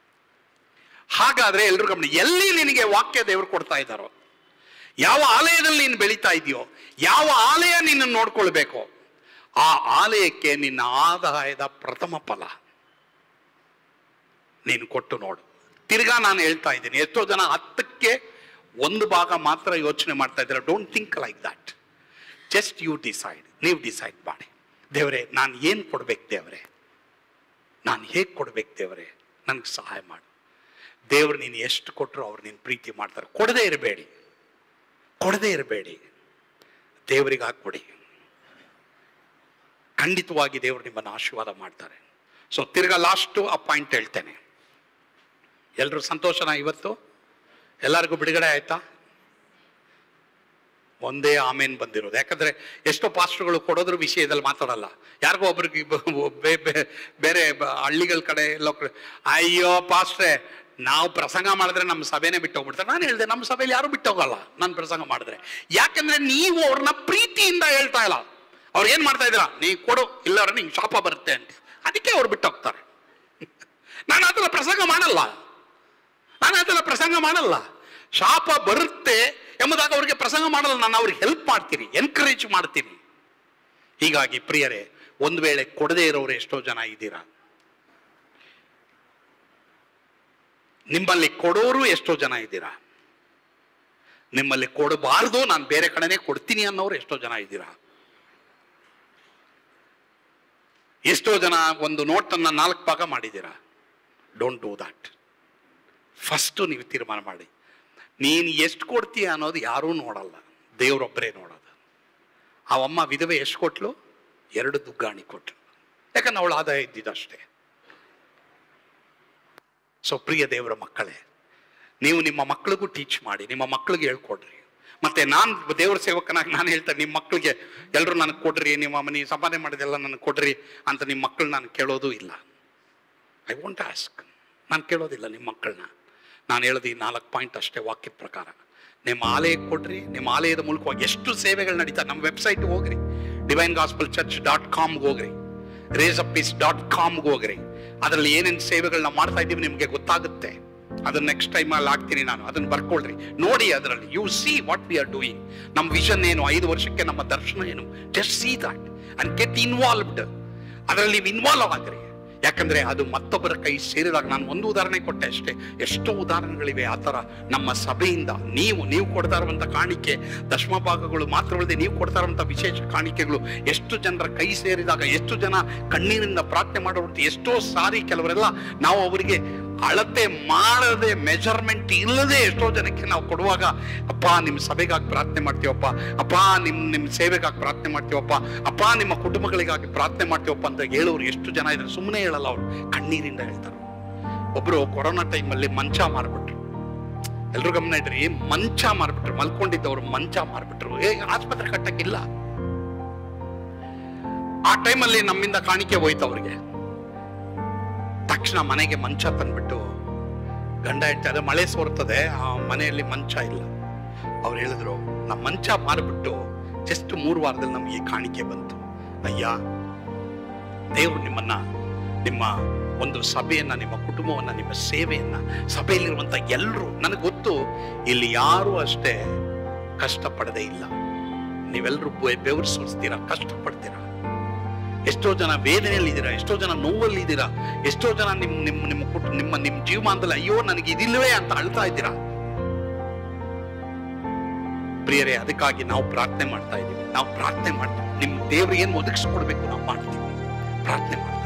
ಹಾಗಾದ್ರೆ ಎಲ್ರು ಗಮನ, ಎಲ್ಲಿ ನಿನಗೆ ವಾಕ್ಯ ದೇವರು ಕೊಡ್ತಾ ಇದ್ದಾರೋ, ಯಾವ ಆಲಯದಲ್ಲಿ ನೀನು ಬೆಳೀತಾ ಇದೆಯೋ, ಯಾವ ಆಲಯ ನಿನ್ನ ನೋಡ್ಕೊಳ್ಬೇಕು, ಆ ಆಲಯಕ್ಕೆ ನಿನ್ನ ಆದಾಯದ ಪ್ರಥಮ ಫಲ ನೀನು ಕೊಟ್ಟು ನೋಡು. ತಿರ್ಗಾ ನಾನು ಹೇಳ್ತಾ ಇದ್ದೀನಿ, ಎಷ್ಟೋ ಜನ 10ಕ್ಕೆ 1 ಭಾಗ ಮಾತ್ರ ಯೋಚನೆ ಮಾಡ್ತಾ ಇದ್ದಾರೆ. Don't think like that. Just you decide. ನೀವು ಡಿಸೈಡ್ ಮಾಡಿ, ದೇವರೇ ನಾನು ಏನು ಕೊಡ್ಬೇಕು, ದೇವರೇ ನಾನು ಹೇಗೆ ಕೊಡ್ಬೇಕು, ದೇವರೇ ನನಗೆ ಸಹಾಯ ಮಾಡು. ದೇವ್ರು ನೀನು ಎಷ್ಟು ಕೊಟ್ಟರು ಅವ್ರು ನೀನು ಪ್ರೀತಿ ಮಾಡ್ತಾರೆ. ಕೊಡದೇ ಇರಬೇಡಿ, ದೇವರಿಗೆ ಹಾಕ್ಬಿಡಿ. ಖಂಡಿತವಾಗಿ ದೇವರು ನಿಮ್ಮನ್ನು ಆಶೀರ್ವಾದ ಮಾಡ್ತಾರೆ. ಸೊ ತಿರ್ಗಾ ಲಾಸ್ಟು ಆ ಪಾಯಿಂಟ್ ಹೇಳ್ತೇನೆ. ಎಲ್ಲರೂ ಸಂತೋಷನಾ? ಇವತ್ತು ಎಲ್ಲರಿಗೂ ಬಿಡುಗಡೆ ಆಯ್ತಾ? ಒಂದೇ ಆಮೇನ್ ಬಂದಿರೋದು. ಯಾಕಂದ್ರೆ ಎಷ್ಟೋ ಪಾಸ್ಟರ್ಗಳು ಕೊಡೋದ್ರ ವಿಷಯದಲ್ಲಿ ಮಾತಾಡಲ್ಲ. ಯಾರಿಗೋ ಒಬ್ರಿಗೆ ಬೇರೆ ಹಳ್ಳಿಗಳ ಕಡೆ ಎಲ್ಲೋ, ಅಯ್ಯೋ ಪಾಸ್ಟ್ರೆ ನಾವು ಪ್ರಸಂಗ ಮಾಡಿದ್ರೆ ನಮ್ಮ ಸಭೆನೇ ಬಿಟ್ಟು ಹೋಗ್ಬಿಡ್ತಾರೆ. ನಾನು ಹೇಳಿದೆ, ನಮ್ಮ ಸಭೆಯಲ್ಲಿ ಯಾರು ಬಿಟ್ಟು ಹೋಗಲ್ಲ ನಾನು ಪ್ರಸಂಗ ಮಾಡಿದ್ರೆ. ಯಾಕಂದ್ರೆ ನೀವು ಅವ್ರನ್ನ ಪ್ರೀತಿಯಿಂದ ಹೇಳ್ತಾ ಇಲ್ಲ. ಅವ್ರು ಏನ್ ಮಾಡ್ತಾ ಇದ್ದೀರಾ, ನೀ ಕೊಡು, ಇಲ್ಲವ್ರೆ ನಿಂಗೆ ಶಾಪ ಬರುತ್ತೆ ಅಂತ, ಅದಕ್ಕೆ ಅವ್ರು ಬಿಟ್ಟು ಹೋಗ್ತಾರೆ. ನಾನು ಅದೆಲ್ಲ ಪ್ರಸಂಗ ಮಾಡಲ್ಲ. ಶಾಪ ಬರುತ್ತೆ ಎಂಬುದಾಗ ಅವ್ರಿಗೆ ಪ್ರಸಂಗ ಮಾಡಲ್ಲ, ನಾನು ಅವ್ರಿಗೆ ಹೆಲ್ಪ್ ಮಾಡ್ತೀನಿ, ಎನ್ಕರೇಜ್ ಮಾಡ್ತೀನಿ. ಹೀಗಾಗಿ ಪ್ರಿಯರೇ, ಒಂದು ವೇಳೆ ಕೊಡದೇ ಇರೋರು ಎಷ್ಟೋ ಜನ ಇದ್ದೀರಾ, ನಿಮ್ಮಲ್ಲಿ ಕೊಡೋರು ಎಷ್ಟೋ ಜನ ಇದ್ದೀರಾ, ನಿಮ್ಮಲ್ಲಿ ಕೊಡಬಾರ್ದು ನಾನು ಬೇರೆ ಕಡೆನೇ ಕೊಡ್ತೀನಿ ಅನ್ನೋರು ಎಷ್ಟೋ ಜನ ಇದ್ದೀರಾ. ಎಷ್ಟೋ ಜನ ಒಂದು ನೋಟನ್ನ 4 ಭಾಗ ಮಾಡಿದ್ದೀರಾ. Don't do that. ಫಸ್ಟು ನೀವು ತೀರ್ಮಾನ ಮಾಡಿ. ನೀನು ಎಷ್ಟು ಕೊಡ್ತೀಯ ಅನ್ನೋದು ಯಾರೂ ನೋಡಲ್ಲ, ದೇವರೊಬ್ಬರೇ ನೋಡೋದು. ಆ ಅಮ್ಮ ವಿಧವೆ ಎಷ್ಟು ಕೊಟ್ಲು? 2 ದುಗ್ಗಾಣಿ ಕೊಟ್ಲು. ಯಾಕಂದ್ರೆ ಅವಳು ಆದಾಯ ಇದ್ದಿದ್ದಷ್ಟೇ. ಸೊ ಪ್ರಿಯ ದೇವರ ಮಕ್ಕಳೇ, ನೀವು ನಿಮ್ಮ ಮಕ್ಕಳಿಗೂ ಟೀಚ್ ಮಾಡಿ, ನಿಮ್ಮ ಮಕ್ಕಳಿಗೆ ಹೇಳ್ಕೊಡ್ರಿ. ಮತ್ತೆ ನಾನು ದೇವರ ಸೇವಕನಾಗಿ ನಾನು ಹೇಳ್ತೇನೆ, ನಿಮ್ಮ ಮಕ್ಕಳಿಗೆ ಎಲ್ಲರೂ ನನಗೆ ಕೊಡ್ರಿ, ನಿಮ್ಮ ಮನೆ ಸಂಪಾದನೆ ಮಾಡಿದೆಲ್ಲ ನನಗೆ ಕೊಡ್ರಿ ಅಂತ ನಿಮ್ಮ ಮಕ್ಕಳು ನಾನು ಕೇಳೋದು ಇಲ್ಲ. ಐ ವಾಂಟ್ ಆಸ್ಕ್, ನಾನು ಕೇಳೋದಿಲ್ಲ ನಿಮ್ಮ ಮಕ್ಕಳನ್ನ. ನಾನು ಹೇಳೋದು ಈ 4 ಪಾಯಿಂಟ್ ಅಷ್ಟೇ ವಾಕ್ಯದ ಪ್ರಕಾರ. ನಿಮ್ಮ ಆಲಯಕ್ಕೆ ಕೊಡ್ರಿ, ನಿಮ್ಮ ಆಲಯದ ಮೂಲಕವಾಗಿ ಎಷ್ಟು ಸೇವೆಗಳು ನಡೀತಾ. ನಮ್ಮ ವೆಬ್ಸೈಟ್ಗೆ ಹೋಗ್ರಿ, divinegospelchurch.com ಹೋಗ್ರಿ, raiseuppeace.com ಹೋಗ್ರಿ. ಅದರಲ್ಲಿ ಏನೇನು ಸೇವೆಗಳನ್ನ ಮಾಡ್ತಾ ಇದ್ದೀವಿ ನಿಮಗೆ ಗೊತ್ತಾಗುತ್ತೆ. ಅದನ್ನ ನೆಕ್ಸ್ಟ್ ಟೈಮ್ ಅಲ್ಲಿ ಹಾಕ್ತೀನಿ ನಾನು, ಅದನ್ನ ಬರ್ಕೊಳ್ರಿ, ನೋಡಿ. ಅದರಲ್ಲಿ U see what we are doing. ನಮ್ಮ ವಿಷನ್ ಏನು, 5 ವರ್ಷಕ್ಕೆ ನಮ್ಮ ದರ್ಶನ ಏನು. Just see that and get involved. ಅದರಲ್ಲಿ ನೀವು ಇನ್ವಾಲ್ವ್ ಆಗ್ರಿ. ಯಾಕಂದ್ರೆ ಅದು ಮತ್ತೊಬ್ಬರ ಕೈ ಸೇರಿದಾಗ, ನಾನು ಒಂದು ಉದಾಹರಣೆ ಕೊಟ್ಟೆ ಅಷ್ಟೇ, ಎಷ್ಟೋ ಉದಾಹರಣೆಗಳಿವೆ ಆ ಥರ. ನಮ್ಮ ಸಭೆಯಿಂದ ನೀವು ಕೊಡ್ತಾ ಇರುವಂಥ ಕಾಣಿಕೆ, ದಶಮ ಭಾಗಗಳು ಮಾತ್ರವಲ್ಲದೆ ನೀವು ಕೊಡ್ತಾ ಇರುವಂಥ ವಿಶೇಷ ಕಾಣಿಕೆಗಳು ಎಷ್ಟು ಜನರ ಕೈ ಸೇರಿದಾಗ, ಎಷ್ಟು ಜನ ಕಣ್ಣೀರಿನಿಂದ ಪ್ರಾರ್ಥನೆ ಮಾಡೋರು. ಎಷ್ಟೋ ಸಾರಿ ಕೆಲವರೆಲ್ಲ ನಾವು ಅವರಿಗೆ ಅಳತೆ ಮಾಡದೆ, ಮೆಜರ್ಮೆಂಟ್ ಇಲ್ಲದೆ ಎಷ್ಟೋ ಜನಕ್ಕೆ ನಾವು ಕೊಡುವಾಗ, ಅಪ್ಪ ನಿಮ್ಮ ಸಭೆಗಾಗಿ ಪ್ರಾರ್ಥನೆ ಮಾಡ್ತೀವಪ್ಪ, ಅಪ್ಪ ನಿಮ್ಮ ಸೇವೆಗಾಗಿ ಪ್ರಾರ್ಥನೆ ಮಾಡ್ತೀವಪ್ಪ, ಅಪ್ಪ ನಿಮ್ಮ ಕುಟುಂಬಗಳಿಗಾಗಿ ಪ್ರಾರ್ಥನೆ ಮಾಡ್ತೀವಪ್ಪ ಅಂತ ಹೇಳೋರು ಎಷ್ಟು ಜನ ಇದ್ದಾರೆ. ಸುಮ್ಮನೆ ಹೇಳಲ್ಲ, ಅವರು ಕಣ್ಣೀರಿಂದ ಹೇಳ್ತಾರೆ. ಒಬ್ರು ಕೊರೋನಾ ಟೈಮಲ್ಲಿ ಮಂಚ ಮಾರ್ಬಿಟ್ರು. ಎಲ್ರು ಗಮನ ಇಡ್ರಿ, ಮಂಚ ಮಾರ್ಬಿಟ್ರು. ಮಲ್ಕೊಂಡಿದ್ದವ್ರು ಮಂಚ ಮಾರ್ಬಿಟ್ರು. ಆಸ್ಪತ್ರೆ ಕಟ್ಟಕ್ಕಿಲ್ಲ. ಆ ಟೈಮಲ್ಲಿ ನಮ್ಮಿಂದ ಕಾಣಿಕೆ ಹೋಯ್ತು ಅವ್ರಿಗೆ. ತಕ್ಷಣ ಮನೆಗೆ ಮಂಚ ತಂದ್ಬಿಟ್ಟು ಗಂಡ ಹೇಳ್ತಾರೆ, ಮಳೆ ಸೋರ್ತದೆ, ಆ ಮನೆಯಲ್ಲಿ ಮಂಚ ಇಲ್ಲ. ಅವ್ರು ಹೇಳಿದ್ರು, ನಮ್ಮ ಮಂಚ ಮಾರ್ಬಿಟ್ಟು ಜಸ್ಟ್ 3 ವಾರದಲ್ಲಿ ನಮಗೆ ಕಾಣಿಕೆ ಬಂತು. ಅಯ್ಯ, ದೇವರು ನಿಮ್ಮನ್ನ, ನಿಮ್ಮ ಒಂದು ಸಭೆಯನ್ನ, ನಿಮ್ಮ ಕುಟುಂಬವನ್ನ, ನಿಮ್ಮ ಸೇವೆಯನ್ನ, ಸಭೆಯಲ್ಲಿರುವಂತ ಎಲ್ಲರೂ, ನನಗೆ ಗೊತ್ತು ಇಲ್ಲಿ ಯಾರು ಅಷ್ಟೇ ಕಷ್ಟಪಡದೇ ಇಲ್ಲ. ನೀವೆಲ್ಲರೂ ಬೆವರು ಸುರಿಸ್ತೀರಾ, ಕಷ್ಟಪಡ್ತೀರಾ. ಎಷ್ಟೋ ಜನ ವೇದನೆಯಲ್ಲಿದ್ದೀರಾ, ಎಷ್ಟೋ ಜನ ನೋವಲ್ಲಿದ್ದೀರಾ, ಎಷ್ಟೋ ಜನ ನಿಮ್ಮ ಜೀವಮಾನದಲ್ಲಿ ಅಯ್ಯೋ ನನಗೆ ಇದಿಲ್ಲವೇ ಅಂತ ಅಳ್ತಾ ಇದ್ದೀರಾ. ಪ್ರಿಯರೇ, ಅದಕ್ಕಾಗಿ ನಾವು ಪ್ರಾರ್ಥನೆ ಮಾಡ್ತಾ ಇದ್ದೀವಿ. ನಾವು ಪ್ರಾರ್ಥನೆ ಮಾಡ್ತೀವಿ. ನಿಮ್ಮ ದೇವ್ರಿಗೆ ಏನು ಒದಗಿಸ್ಕೊಡ್ಬೇಕು ನಾವು ಮಾಡ್ತೀವಿ, ಪ್ರಾರ್ಥನೆ ಮಾಡ್ತೀವಿ.